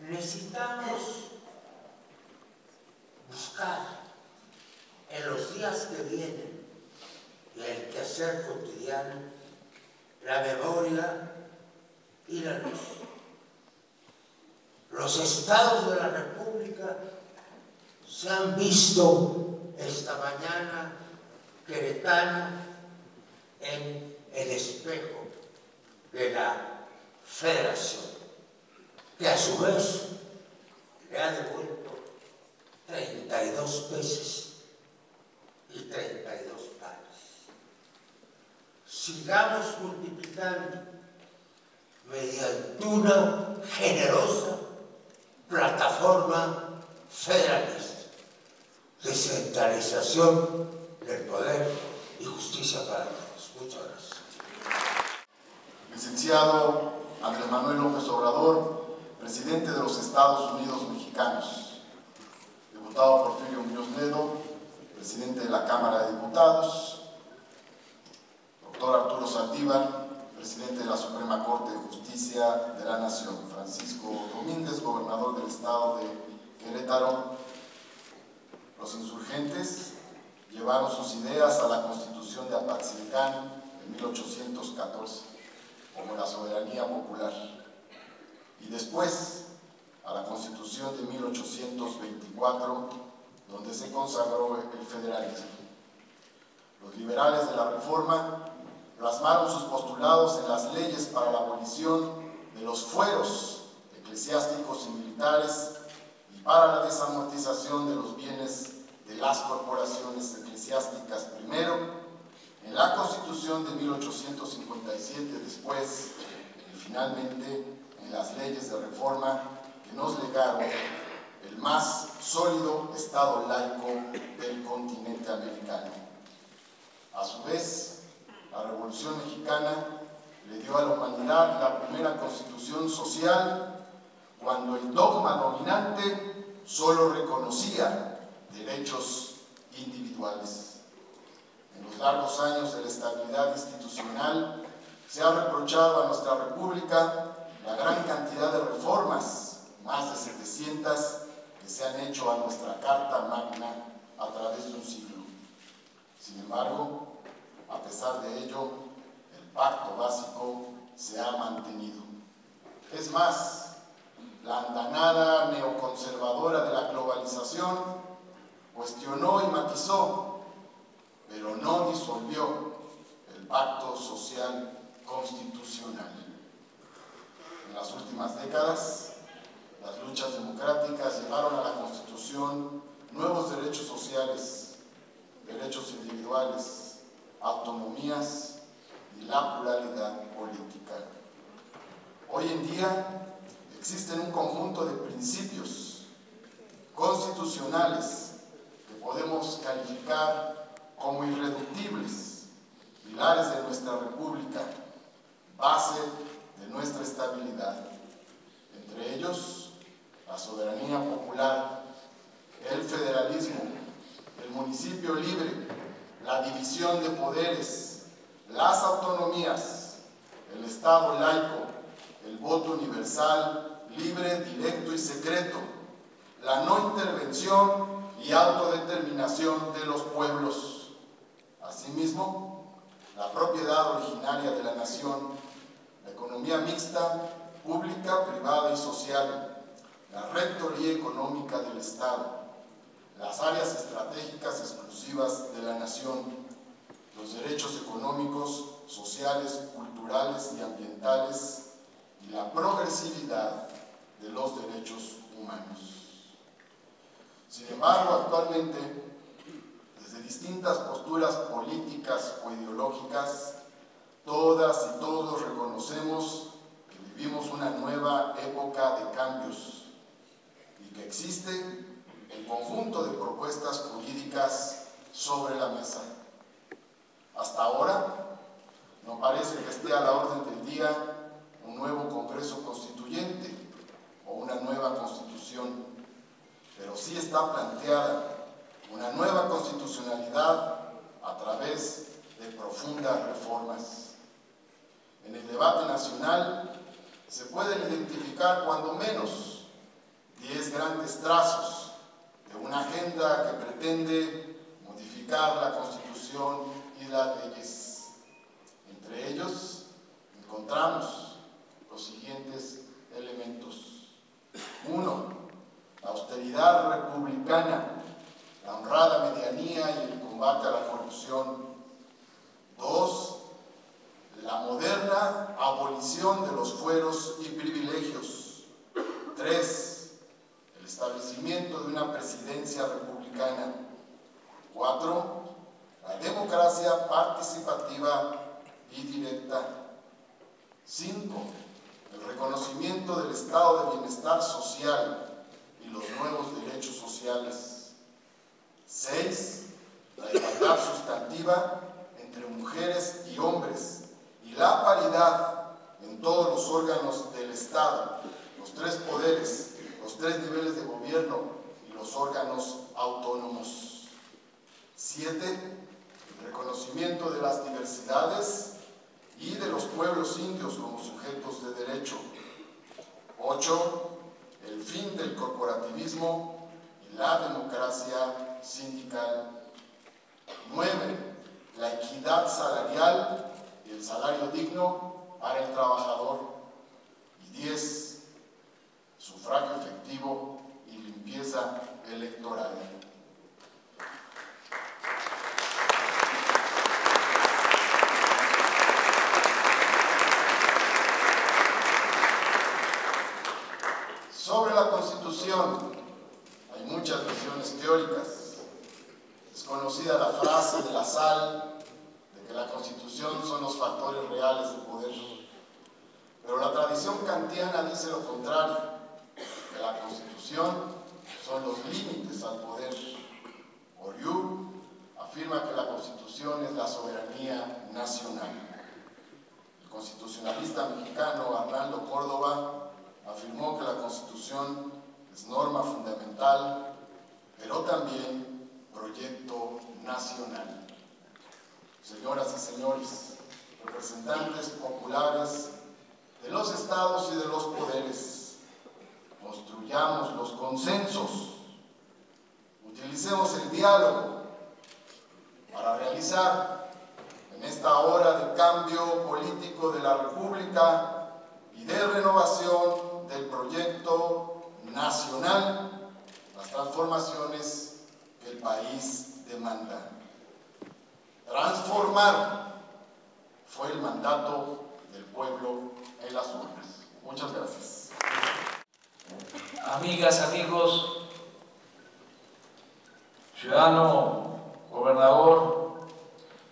necesitamos buscar en los días que vienen y en el quehacer cotidiano la memoria y la luz. Los estados de la República se han visto esta mañana queretanos en el espejo de la Federación, que a su vez le ha devuelto 32 peces y 32 panes. Sigamos multiplicando mediante una generosa plataforma federalista, descentralización del poder y justicia para todos. Muchas gracias. Licenciado Andrés Manuel López Obrador, presidente de los Estados Unidos Mexicanos. Diputado Porfirio Muñoz Ledo, presidente de la Cámara de Diputados. Doctor Arturo Saldívar, presidente de la Suprema Corte de Justicia de la Nación. Francisco Domínguez, gobernador del estado de Querétaro. Los insurgentes llevaron sus ideas a la Constitución de Apatzingán en 1814, como la soberanía popular, y después a la Constitución de 1824, donde se consagró el federalismo. Los liberales de la Reforma plasmaron sus postulados en las leyes para la abolición de los fueros eclesiásticos y militares y para la desamortización de los bienes de las corporaciones eclesiásticas primero, en la Constitución de 1857 después, y finalmente en las leyes de reforma que nos legaron el más sólido Estado laico del continente americano. A su vez, la Revolución Mexicana le dio a la humanidad la primera constitución social cuando el dogma dominante solo reconocía derechos individuales. En los largos años de la estabilidad institucional se ha reprochado a nuestra República la gran cantidad de reformas, más de 700, que se han hecho a nuestra Carta Magna a través de un siglo. Sin embargo, a pesar de ello, el pacto básico se ha mantenido. Es más, la andanada neoconservadora de la globalización cuestionó y matizó, pero no disolvió el pacto social constitucional. En las últimas décadas, las luchas democráticas llevaron a la Constitución nuevos derechos sociales, derechos individuales, autonomías y la pluralidad política. Hoy en día existen un conjunto de principios constitucionales que podemos calificar como irreductibles, pilares de nuestra República, base de nuestra estabilidad. Entre ellos, la soberanía popular, el federalismo, el municipio libre, la división de poderes, las autonomías, el Estado laico, el voto universal, libre, directo y secreto, la no intervención y autodeterminación de los pueblos. Asimismo, la propiedad originaria de la nación, la economía mixta, pública, privada y social, la rectoría económica del Estado, las áreas estratégicas exclusivas de la nación, los derechos económicos, sociales, culturales y ambientales, y la progresividad de los derechos humanos. Sin embargo, actualmente, desde distintas posturas políticas o ideológicas, todas y todos reconocemos que vivimos una nueva época de cambios y que existe un conjunto de propuestas jurídicas sobre la mesa. Hasta ahora, no parece que esté a la orden del día un nuevo Congreso Constituyente o una nueva Constitución, pero sí está planteada una nueva constitucionalidad a través de profundas reformas. En el debate nacional se pueden identificar cuando menos 10 grandes trazos de una agenda que pretende modificar la Constitución y las leyes. Entre ellos encontramos los siguientes elementos. 1. La austeridad republicana, la honrada medianía y el combate a la corrupción. 2. La moderna abolición de los fueros y privilegios. 3. El establecimiento de una presidencia republicana. 4. La democracia participativa y directa. 5. El reconocimiento del estado de bienestar social y los nuevos derechos sociales. 6. La igualdad sustantiva entre mujeres y hombres y la paridad en todos los órganos del Estado, los 3 poderes, los 3 niveles de gobierno y los órganos autónomos. 7. El reconocimiento de las diversidades y de los pueblos indios como sujetos de derecho. 8. El fin del corporativismo y la democracia sindical. 9. La equidad salarial y el salario digno para el trabajador. Y 10. Sufragio efectivo y limpieza electoral. Sobre la Constitución hay muchas visiones teóricas. Es conocida la frase de La Salle de que la Constitución son los factores reales del poder. Pero la tradición kantiana dice lo contrario, que la Constitución son los límites al poder. Oriú afirma que la Constitución es la soberanía nacional. El constitucionalista mexicano Arnaldo Córdoba afirmó que la Constitución es norma fundamental, pero también proyecto nacional. señoras y señores, representantes populares de los estados y de los poderes, construyamos los consensos, utilicemos el diálogo para realizar en esta hora de cambio político de la República y de renovación del proyecto nacional las transformaciones que el país demanda. Transformar fue el mandato del pueblo en las urnas. Muchas gracias. Amigas, amigos, ciudadano gobernador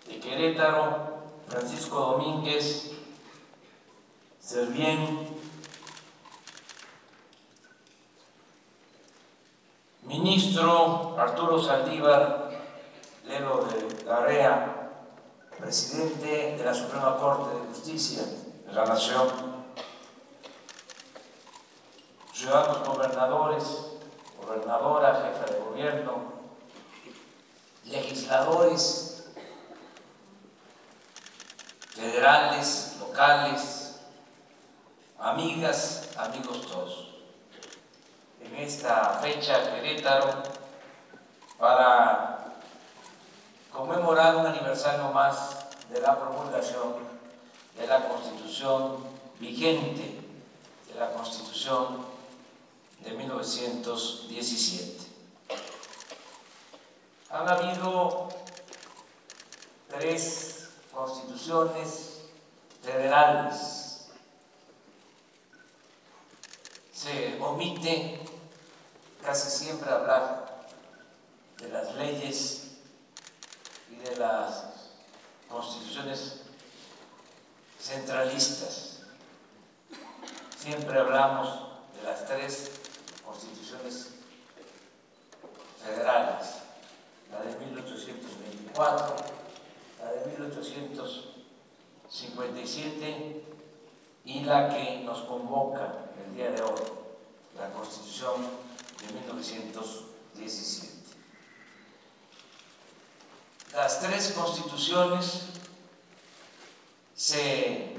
de Querétaro, Francisco Domínguez Servién, ministro Arturo Saldívar Lelo de Larrea, presidente de la Suprema Corte de Justicia de la Nación, ciudadanos gobernadores, gobernadora, jefa de gobierno, legisladores federales, locales, amigas, amigos todos. En esta fecha, Querétaro, para conmemorar un aniversario más de la promulgación de la Constitución vigente, de la Constitución de 1917. Han habido 3 constituciones federales. Se omite casi siempre hablar de las leyes y de las constituciones centralistas. Siempre hablamos de las 3 constituciones federales, la de 1824, la de 1857 y la que nos convoca el día de hoy, la Constitución de 1917. Las 3 constituciones se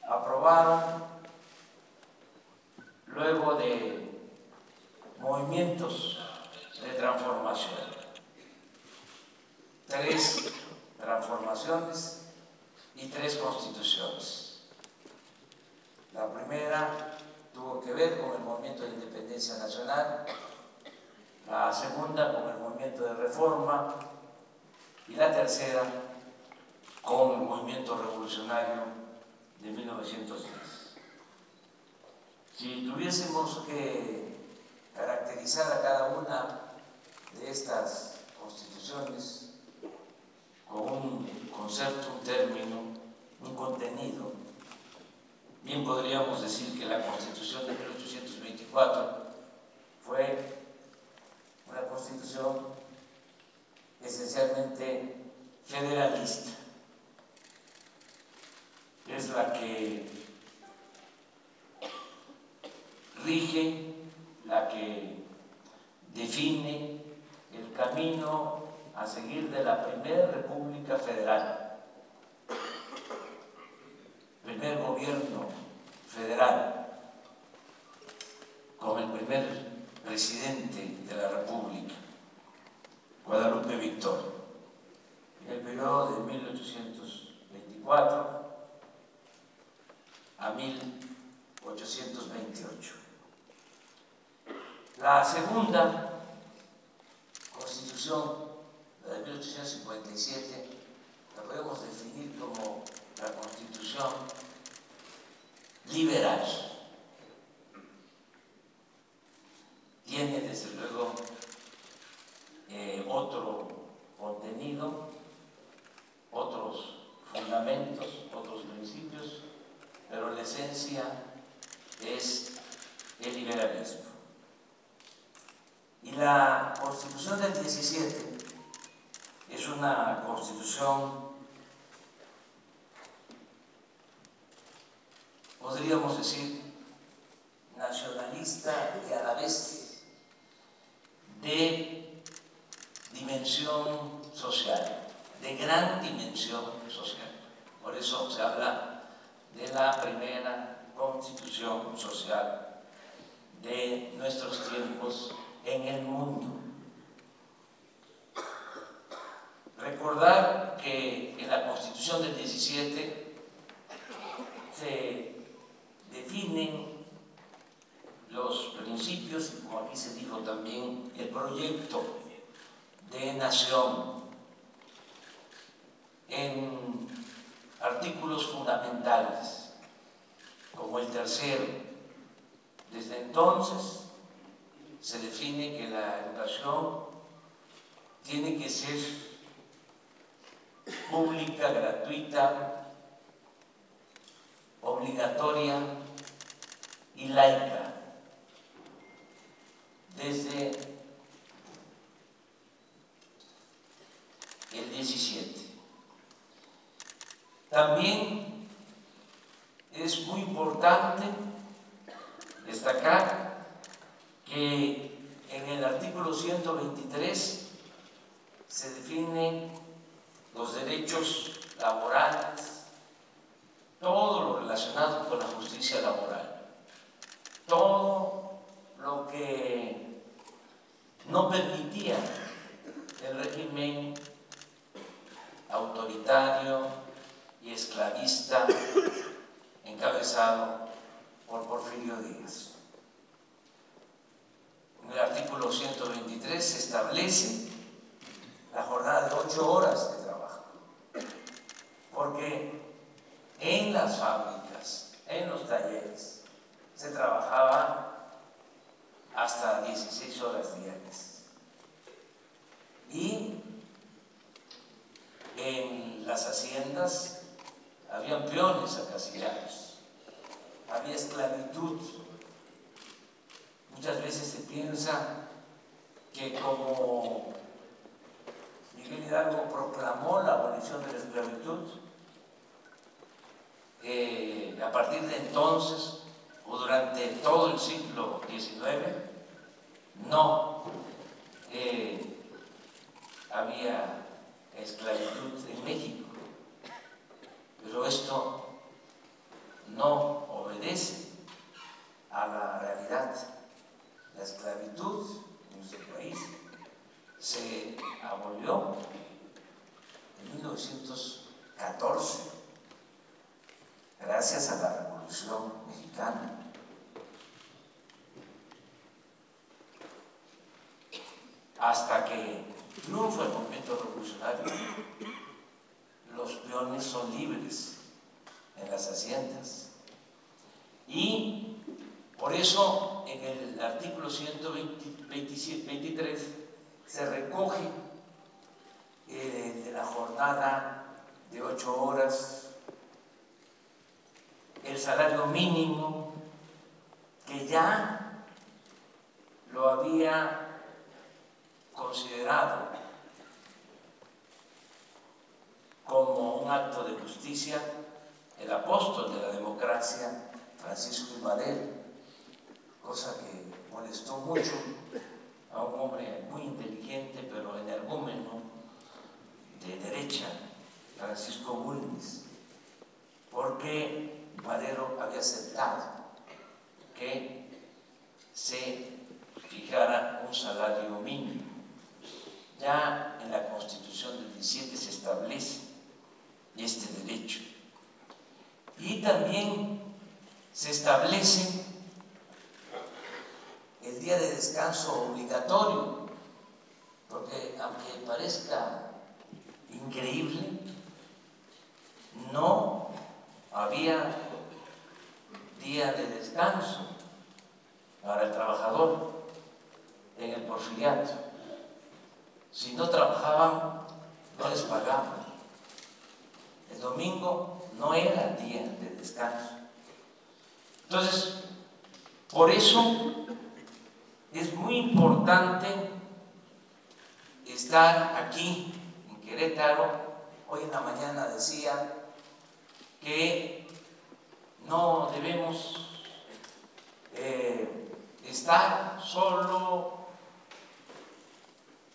aprobaron luego de movimientos de transformación. 3 transformaciones y 3 constituciones. La primera tuvo que ver con el movimiento de independencia nacional, la segunda con el movimiento de reforma y la tercera con el movimiento revolucionario de 1910. Si tuviésemos que caracterizar a cada una de estas constituciones con un concepto, un término, un contenido, bien podríamos decir que la Constitución de 1824 fue una constitución esencialmente federalista. Es la que rige, la que define el camino a seguir de la primera República Federal, primer gobierno federal, con el primer presidente de la República, Guadalupe Victoria, en el periodo de 1824 a 1828. La segunda Constitución, la de 1857, la podemos definir como la Constitución liberal. Tiene desde luego otro contenido, otros fundamentos, otros principios, pero la esencia es el liberalismo. Y la Constitución del 17 es una constitución, podríamos decir, nacionalista y a la vez de dimensión social. de gran dimensión social. Por eso se habla de la primera constitución social de nuestros tiempos en el mundo. Recordar que en la Constitución del 17 se definen los principios, y como aquí se dijo también, el proyecto de nación en artículos fundamentales, como el tercero. Desde entonces se define que la educación tiene que ser pública, gratuita, obligatoria y laica. Desde el 17. También es muy importante destacar que en el artículo 123 se definen los derechos laborales, todo lo relacionado con la justicia laboral, todo lo que no permitía el régimen autoritario y esclavista encabezado por Porfirio Díaz. En el artículo 123 se establece la jornada de 8 horas de trabajo, porque en las fábricas, en los talleres, se trabajaba hasta 16 horas diarias. Y en las haciendas habían peones acasillados, había esclavitud. Muchas veces se piensa que como Miguel Hidalgo proclamó la abolición de la esclavitud, a partir de entonces o durante todo el siglo XIX no había esclavitud en México, pero esto no obedece a la realidad. La esclavitud en nuestro país se abolió en 1914 gracias a la Revolución Mexicana. Hasta que triunfa el movimiento revolucionario, los peones son libres en las haciendas. Y por eso en el artículo 123 se recoge de la jornada de 8 horas, el salario mínimo, que ya lo había considerado como un acto de justicia el apóstol de la democracia, Francisco I. Madero, cosa que molestó mucho a un hombre muy inteligente pero energúmeno de derecha, Francisco Bulnes, porque Madero había aceptado que se fijara un salario mínimo. Ya en la Constitución del 17 se establece este derecho. Y también se establece el día de descanso obligatorio, porque aunque parezca increíble, no había día de descanso para el trabajador en el porfiriato. Si no trabajaban, no les pagaban. El domingo no era día de descanso. Entonces, por eso es muy importante estar aquí en Querétaro. Hoy en la mañana decía que no debemos estar solo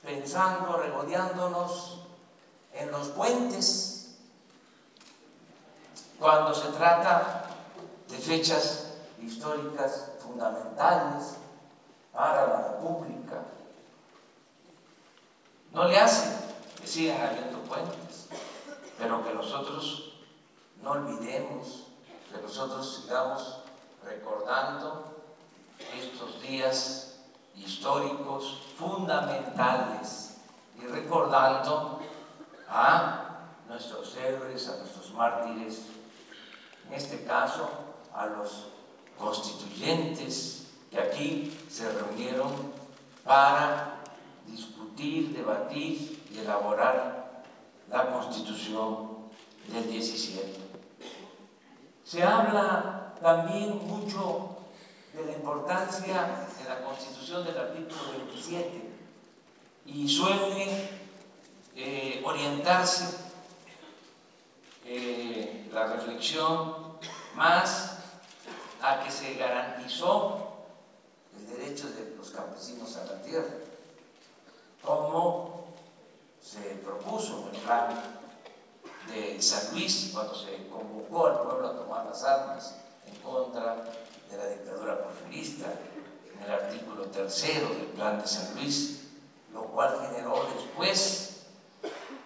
pensando, regodeándonos en los puentes cuando se trata de fechas históricas fundamentales para la República. No le hace que sigan habiendo puentes, pero que nosotros no olvidemos, que nosotros sigamos recordando estos días históricos fundamentales y recordando a nuestros héroes, a nuestros mártires, en este caso a los constituyentes que aquí se reunieron para discutir, debatir y elaborar la Constitución del 17. Se habla también mucho de la importancia de la Constitución del artículo 27 y suele orientarse la reflexión más a que se garantizó el derecho de los campesinos a la tierra, como se propuso en el plan de San Luis cuando se convocó al pueblo a tomar las armas en contra de la dictadura porfirista, en el artículo 3 del plan de San Luis, lo cual generó después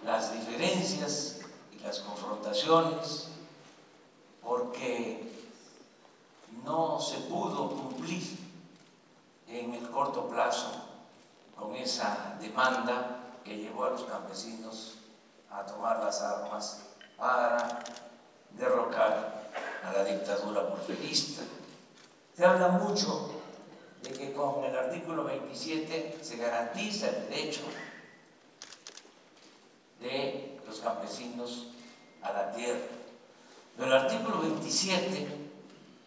las diferencias y las confrontaciones porque no se pudo cumplir en el corto plazo con esa demanda que llevó a los campesinos a tomar las armas para derrocar a la dictadura porfirista. Se habla mucho de que con el artículo 27 se garantiza el derecho de los campesinos a la tierra. Pero el artículo 27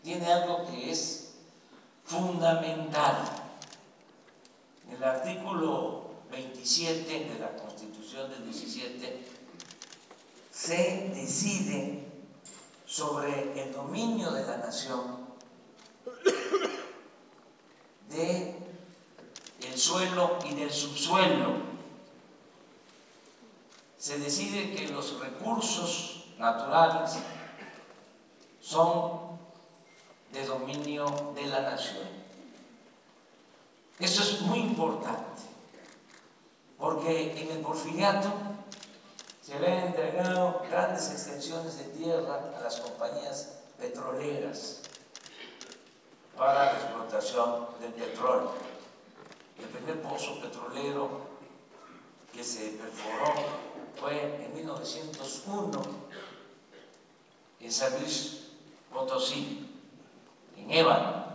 tiene algo que es fundamental. En el artículo 27 de la Constitución del 17 se decide sobre el dominio de la nación del suelo y del subsuelo. Se decide que los recursos naturales son de dominio de la nación. Eso es muy importante, porque en el porfiriato se habían entregado grandes extensiones de tierra a las compañías petroleras para la explotación del petróleo. El primer pozo petrolero que se perforó fue en 1901 en San Luis Potosí, en Ébano,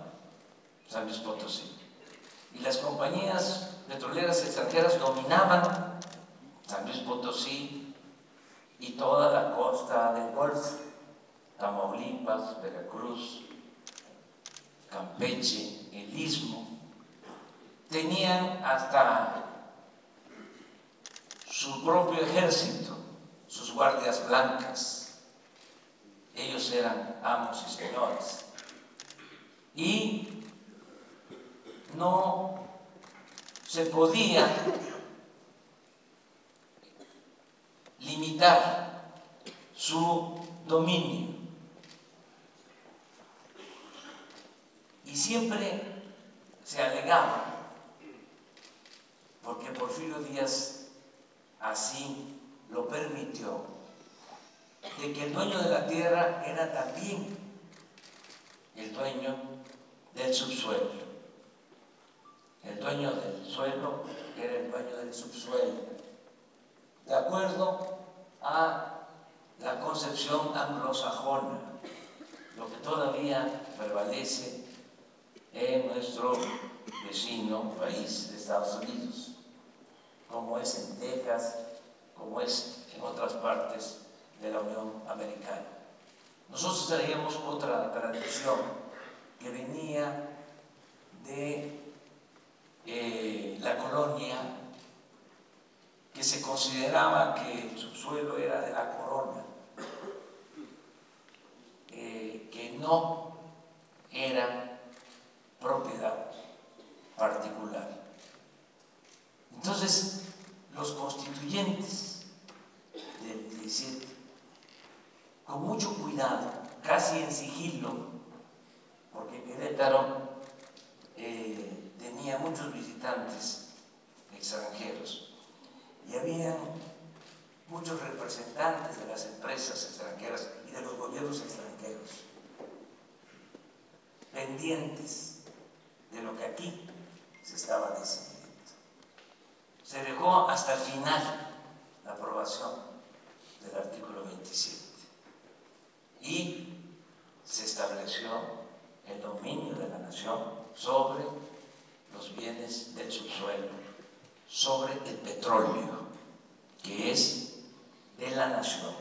San Luis Potosí. Y las compañías petroleras extranjeras dominaban San Luis Potosí y toda la costa del Golfo, Tamaulipas, Veracruz, Campeche, el Istmo. Tenían hasta su propio ejército, sus guardias blancas. Ellos eran amos y señores. Y no se podía limitar su dominio. Y siempre se alegaba, porque Porfirio Díaz así lo permitió, de que el dueño de la tierra era también el dueño del subsuelo. El dueño del suelo era el dueño del subsuelo, de acuerdo a la concepción anglosajona, lo que todavía prevalece en nuestro vecino país de Estados Unidos, como es en Texas, como es en otras partes de la Unión Americana. Nosotros traíamos otra tradición que venía de la colonia, que se consideraba que el subsuelo era de la corona, que no era propiedad particular. Entonces, los constituyentes con mucho cuidado, casi en sigilo, porque Querétaro tenía muchos visitantes extranjeros y había muchos representantes de las empresas extranjeras y de los gobiernos extranjeros pendientes de lo que aquí se estaba decidiendo. Se dejó hasta el final la aprobación del artículo 27 y se estableció el dominio de la nación sobre los bienes del subsuelo, sobre el petróleo, que es de la nación,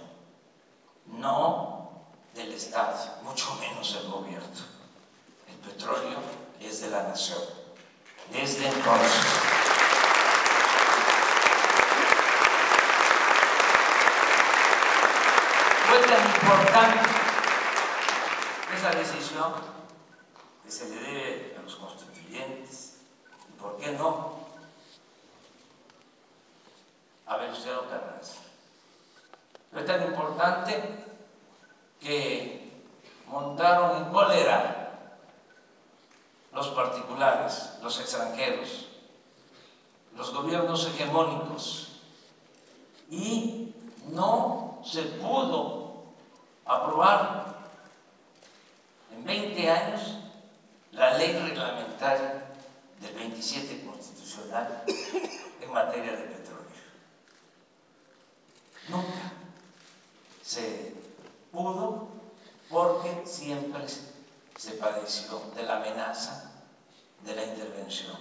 no del Estado, mucho menos el gobierno. El petróleo es de la nación. Desde entonces, fue tan importante esa decisión que se le debe a los constituyentes, y por qué no a Venustiano Carranza. Fue tan importante que montaron en cólera los particulares, los extranjeros, los gobiernos hegemónicos, y no se pudo aprobar en 20 años la ley reglamentaria del 27 constitucional en materia de petróleo. Nunca se pudo, porque siempre se padeció de la amenaza de la intervención.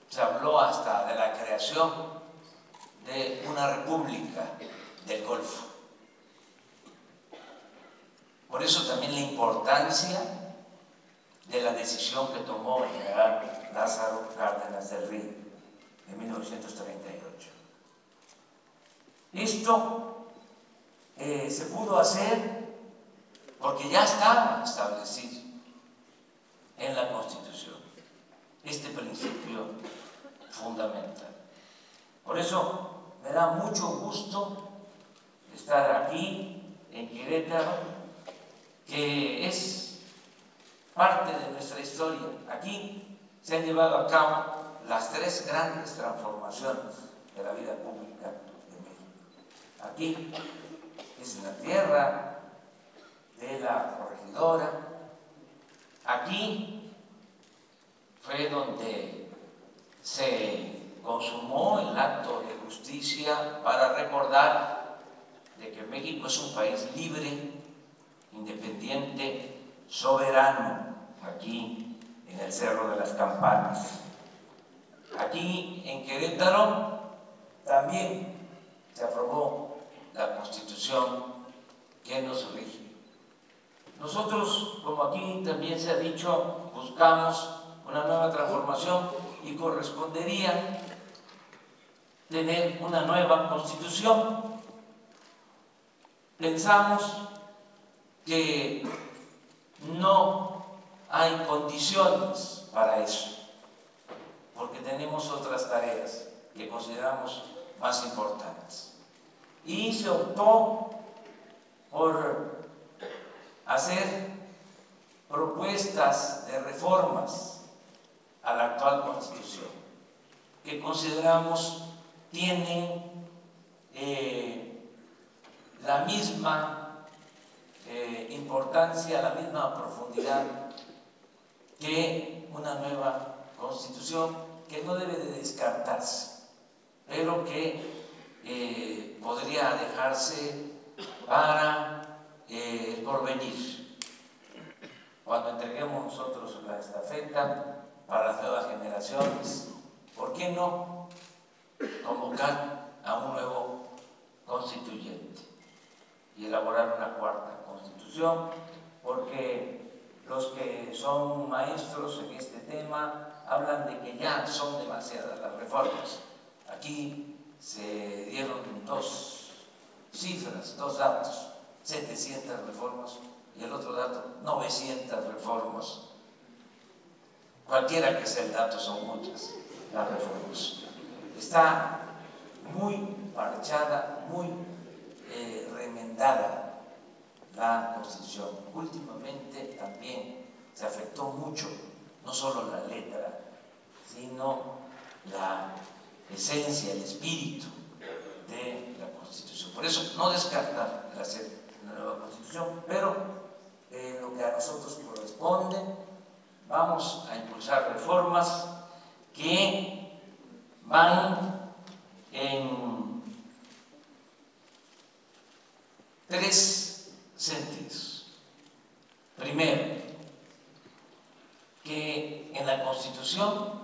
Se habló hasta de la creación de una república del Golfo. Por eso también la importancia de la decisión que tomó el general Lázaro Cárdenas del Río en 1938. Esto se pudo hacer porque ya estaba establecido en la Constitución este principio fundamental. Por eso me da mucho gusto estar aquí en Querétaro, que es parte de nuestra historia. Aquí se han llevado a cabo las tres grandes transformaciones de la vida pública de México. Aquí es la tierra de la corregidora. Aquí fue donde se consumó el acto de justicia para recordar de que México es un país libre, independiente, soberano, aquí en el Cerro de las Campanas. Aquí en Querétaro también se aprobó la Constitución que nos rige. Nosotros, como aquí también se ha dicho, buscamos una nueva transformación y correspondería tener una nueva Constitución. Pensamos que no hay condiciones para eso, porque tenemos otras tareas que consideramos más importantes. Y se optó por hacer propuestas de reformas a la actual Constitución, que consideramos tienen la misma importancia, la misma profundidad que una nueva Constitución, que no debe de descartarse, pero que podría dejarse para el porvenir, cuando entreguemos nosotros la estafeta para las nuevas generaciones. ¿Por qué no convocar a un nuevo constituyente y elaborar una cuarta Constitución? Porque los que son maestros en este tema hablan de que ya son demasiadas las reformas. Aquí se dieron dos cifras, dos datos: 700 reformas, y el otro dato, 900 reformas. Cualquiera que sea el dato, son muchas las reformas. Está muy parchada, muy remendada la Constitución. Últimamente también se afectó mucho, no solo la letra, sino la esencia, el espíritu de la Constitución. Por eso no descartar el hacer una nueva Constitución, pero en lo que a nosotros corresponde, vamos a impulsar reformas que van en 3 sentidos. Primero, que en la Constitución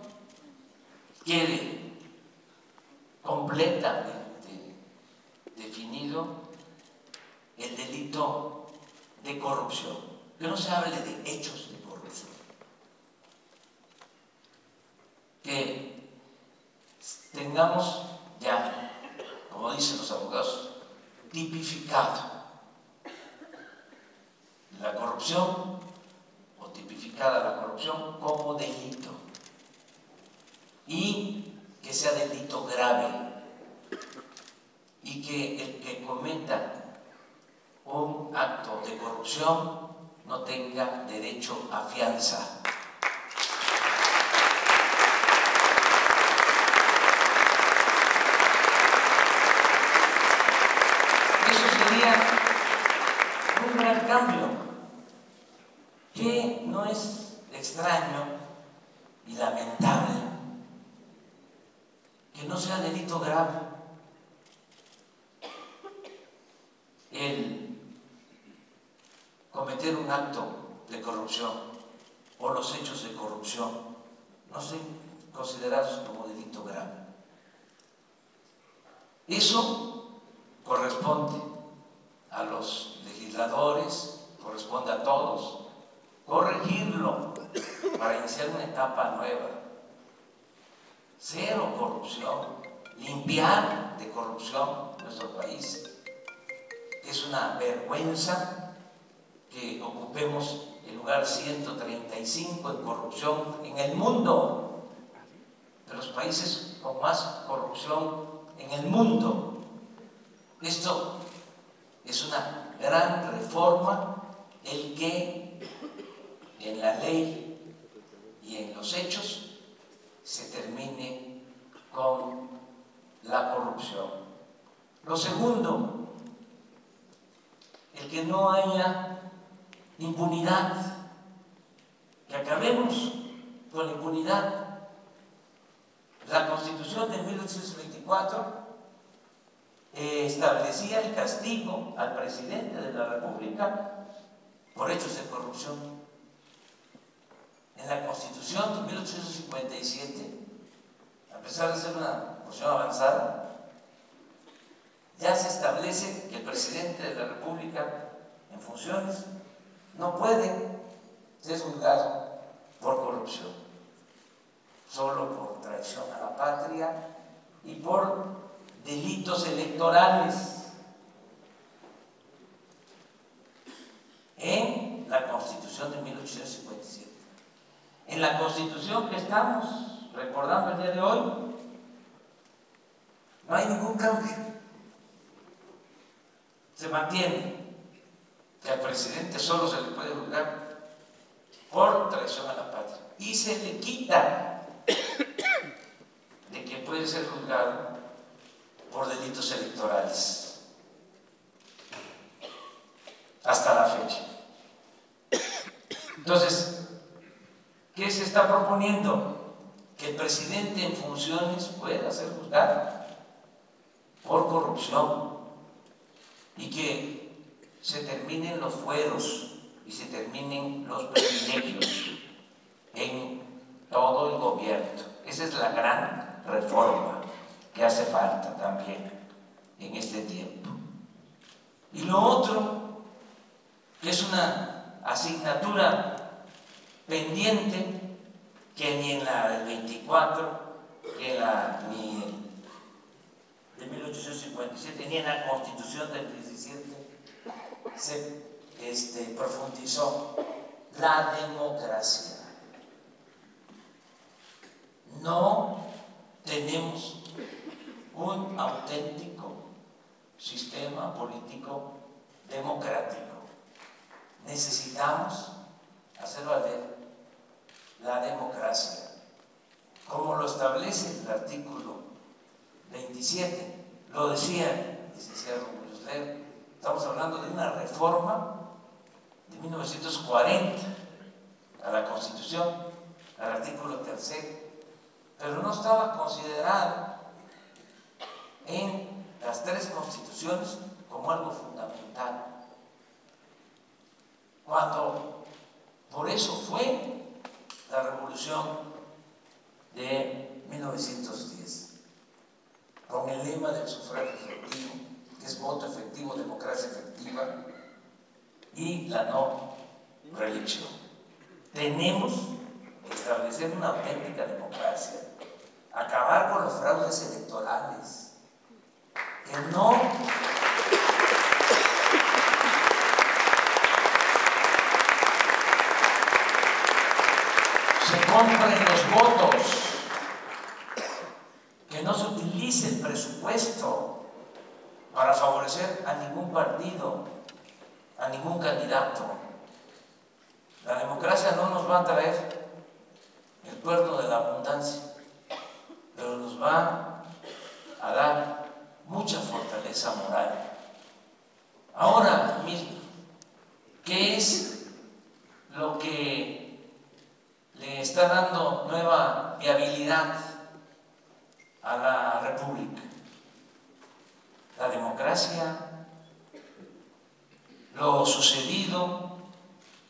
quede completamente definido el delito de corrupción, que no se hable de hechos de corrupción, que tengamos ya, como dicen los abogados, tipificado la corrupción o tipificada la corrupción como delito, y que sea delito grave, y que el que cometa un acto de corrupción no tenga derecho a fianza. Eso sería un gran cambio, que no es extraño y lamentable que no sea delito grave el cometer un acto de corrupción o los hechos de corrupción no sean considerados como delito grave. Eso corresponde a los legisladores, corresponde a todos corregirlo para iniciar una etapa nueva. Cero corrupción, limpiar de corrupción nuestro país. Es una vergüenza que ocupemos el lugar 135 en corrupción en el mundo, de los países con más corrupción en el mundo. Esto es una gran reforma, el que en la ley y en los hechos se termine con la corrupción. Lo segundo, el que no haya impunidad, que acabemos con la impunidad. La Constitución de 1824 establecía el castigo al presidente de la República por hechos de corrupción. En la Constitución de 1857, a pesar de ser una posición avanzada, ya se establece que el presidente de la República en funciones no puede ser juzgado por corrupción, solo por traición a la patria y por delitos electorales. En la Constitución de 1857. En la Constitución que estamos recordando el día de hoy, no hay ningún cambio. Se mantiene que al presidente solo se le puede juzgar por traición a la patria, y se le quita de que puede ser juzgado por delitos electorales hasta la fecha. Entonces, ¿qué se está proponiendo? Que el presidente en funciones pueda ser juzgado por corrupción y que se terminen los fueros y se terminen los privilegios en todo el gobierno. Esa es la gran reforma que hace falta también en este tiempo. Y lo otro, que es una asignatura pendiente, que ni en la del 24, que ni de 1857, ni en la Constitución del 17 se profundizó: la democracia. No tenemos un auténtico sistema político democrático. necesitamos hacer valer la democracia, como lo establece el artículo 27. Lo decía el licenciado Muñoz Ledo, estamos hablando de una reforma de 1940 a la Constitución, al artículo 3, pero no estaba considerado en las 3 constituciones como algo fundamental. Cuando por eso fue la revolución de 1910, con el lema del sufragio efectivo, que es voto efectivo, democracia efectiva, y la no reelección. Tenemos que establecer una auténtica democracia, acabar con los fraudes electorales, que no se compren los votos, que no se utilice el presupuesto para favorecer a ningún partido, a ningún candidato. La democracia no nos va a traer el puerto de la abundancia, pero nos va a dar mucha fortaleza moral. Ahora mismo, ¿qué es lo que le está dando nueva viabilidad a la República? La democracia, lo sucedido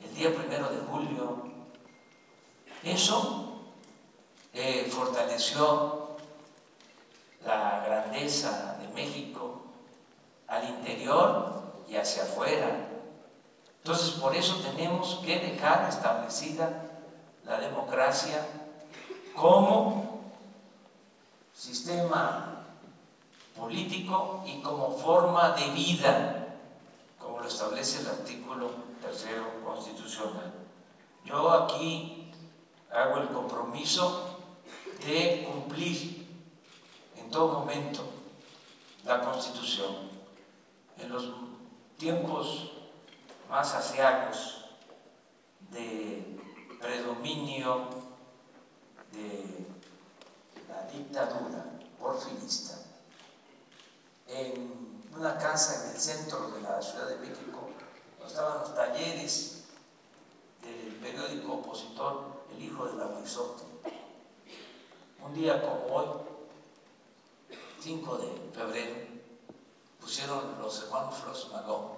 el día 1 de julio, eso fortaleció la grandeza de México al interior y hacia afuera. Entonces, por eso tenemos que dejar establecida la democracia como sistema político y como forma de vida, como lo establece el artículo 3 constitucional. Yo aquí hago el compromiso de cumplir en todo momento la Constitución. En los tiempos más aciagos de predominio de la dictadura porfirista, en una casa en el centro de la Ciudad de México, estaban los talleres del periódico opositor El Hijo del Aguizote. Un día como hoy, 5 de febrero, pusieron los hermanos Flores Magón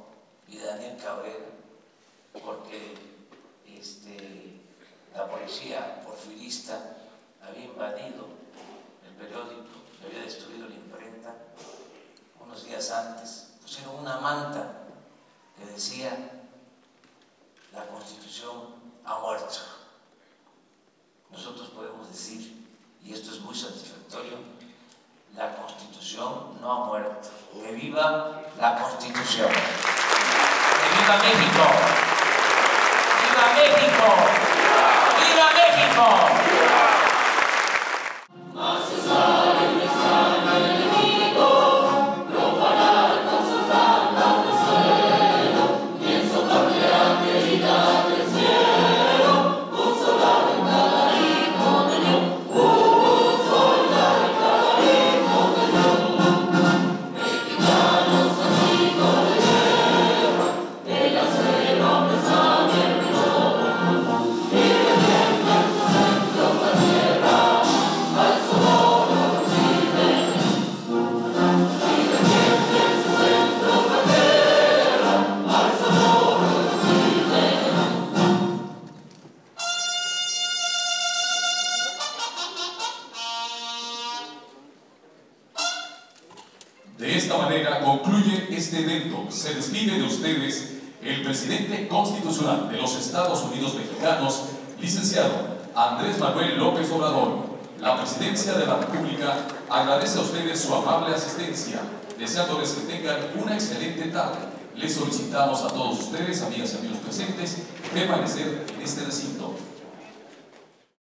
y Daniel Cabrera, porque la policía porfirista había invadido el periódico, había destruido la imprenta. Unos días antes pusieron una manta que decía: la Constitución ha muerto. Nosotros podemos decir, y esto es muy satisfactorio, la Constitución no ha muerto. ¡Que viva la Constitución! ¡Que viva México! ¡Viva México! ¡Viva México! De esta manera concluye este evento. Se despide de ustedes el presidente constitucional de los Estados Unidos Mexicanos, licenciado Andrés Manuel López Obrador. La presidencia de la República agradece a ustedes su amable asistencia, deseándoles que tengan una excelente tarde. Les solicitamos a todos ustedes, amigas y amigos presentes, permanecer en este recinto.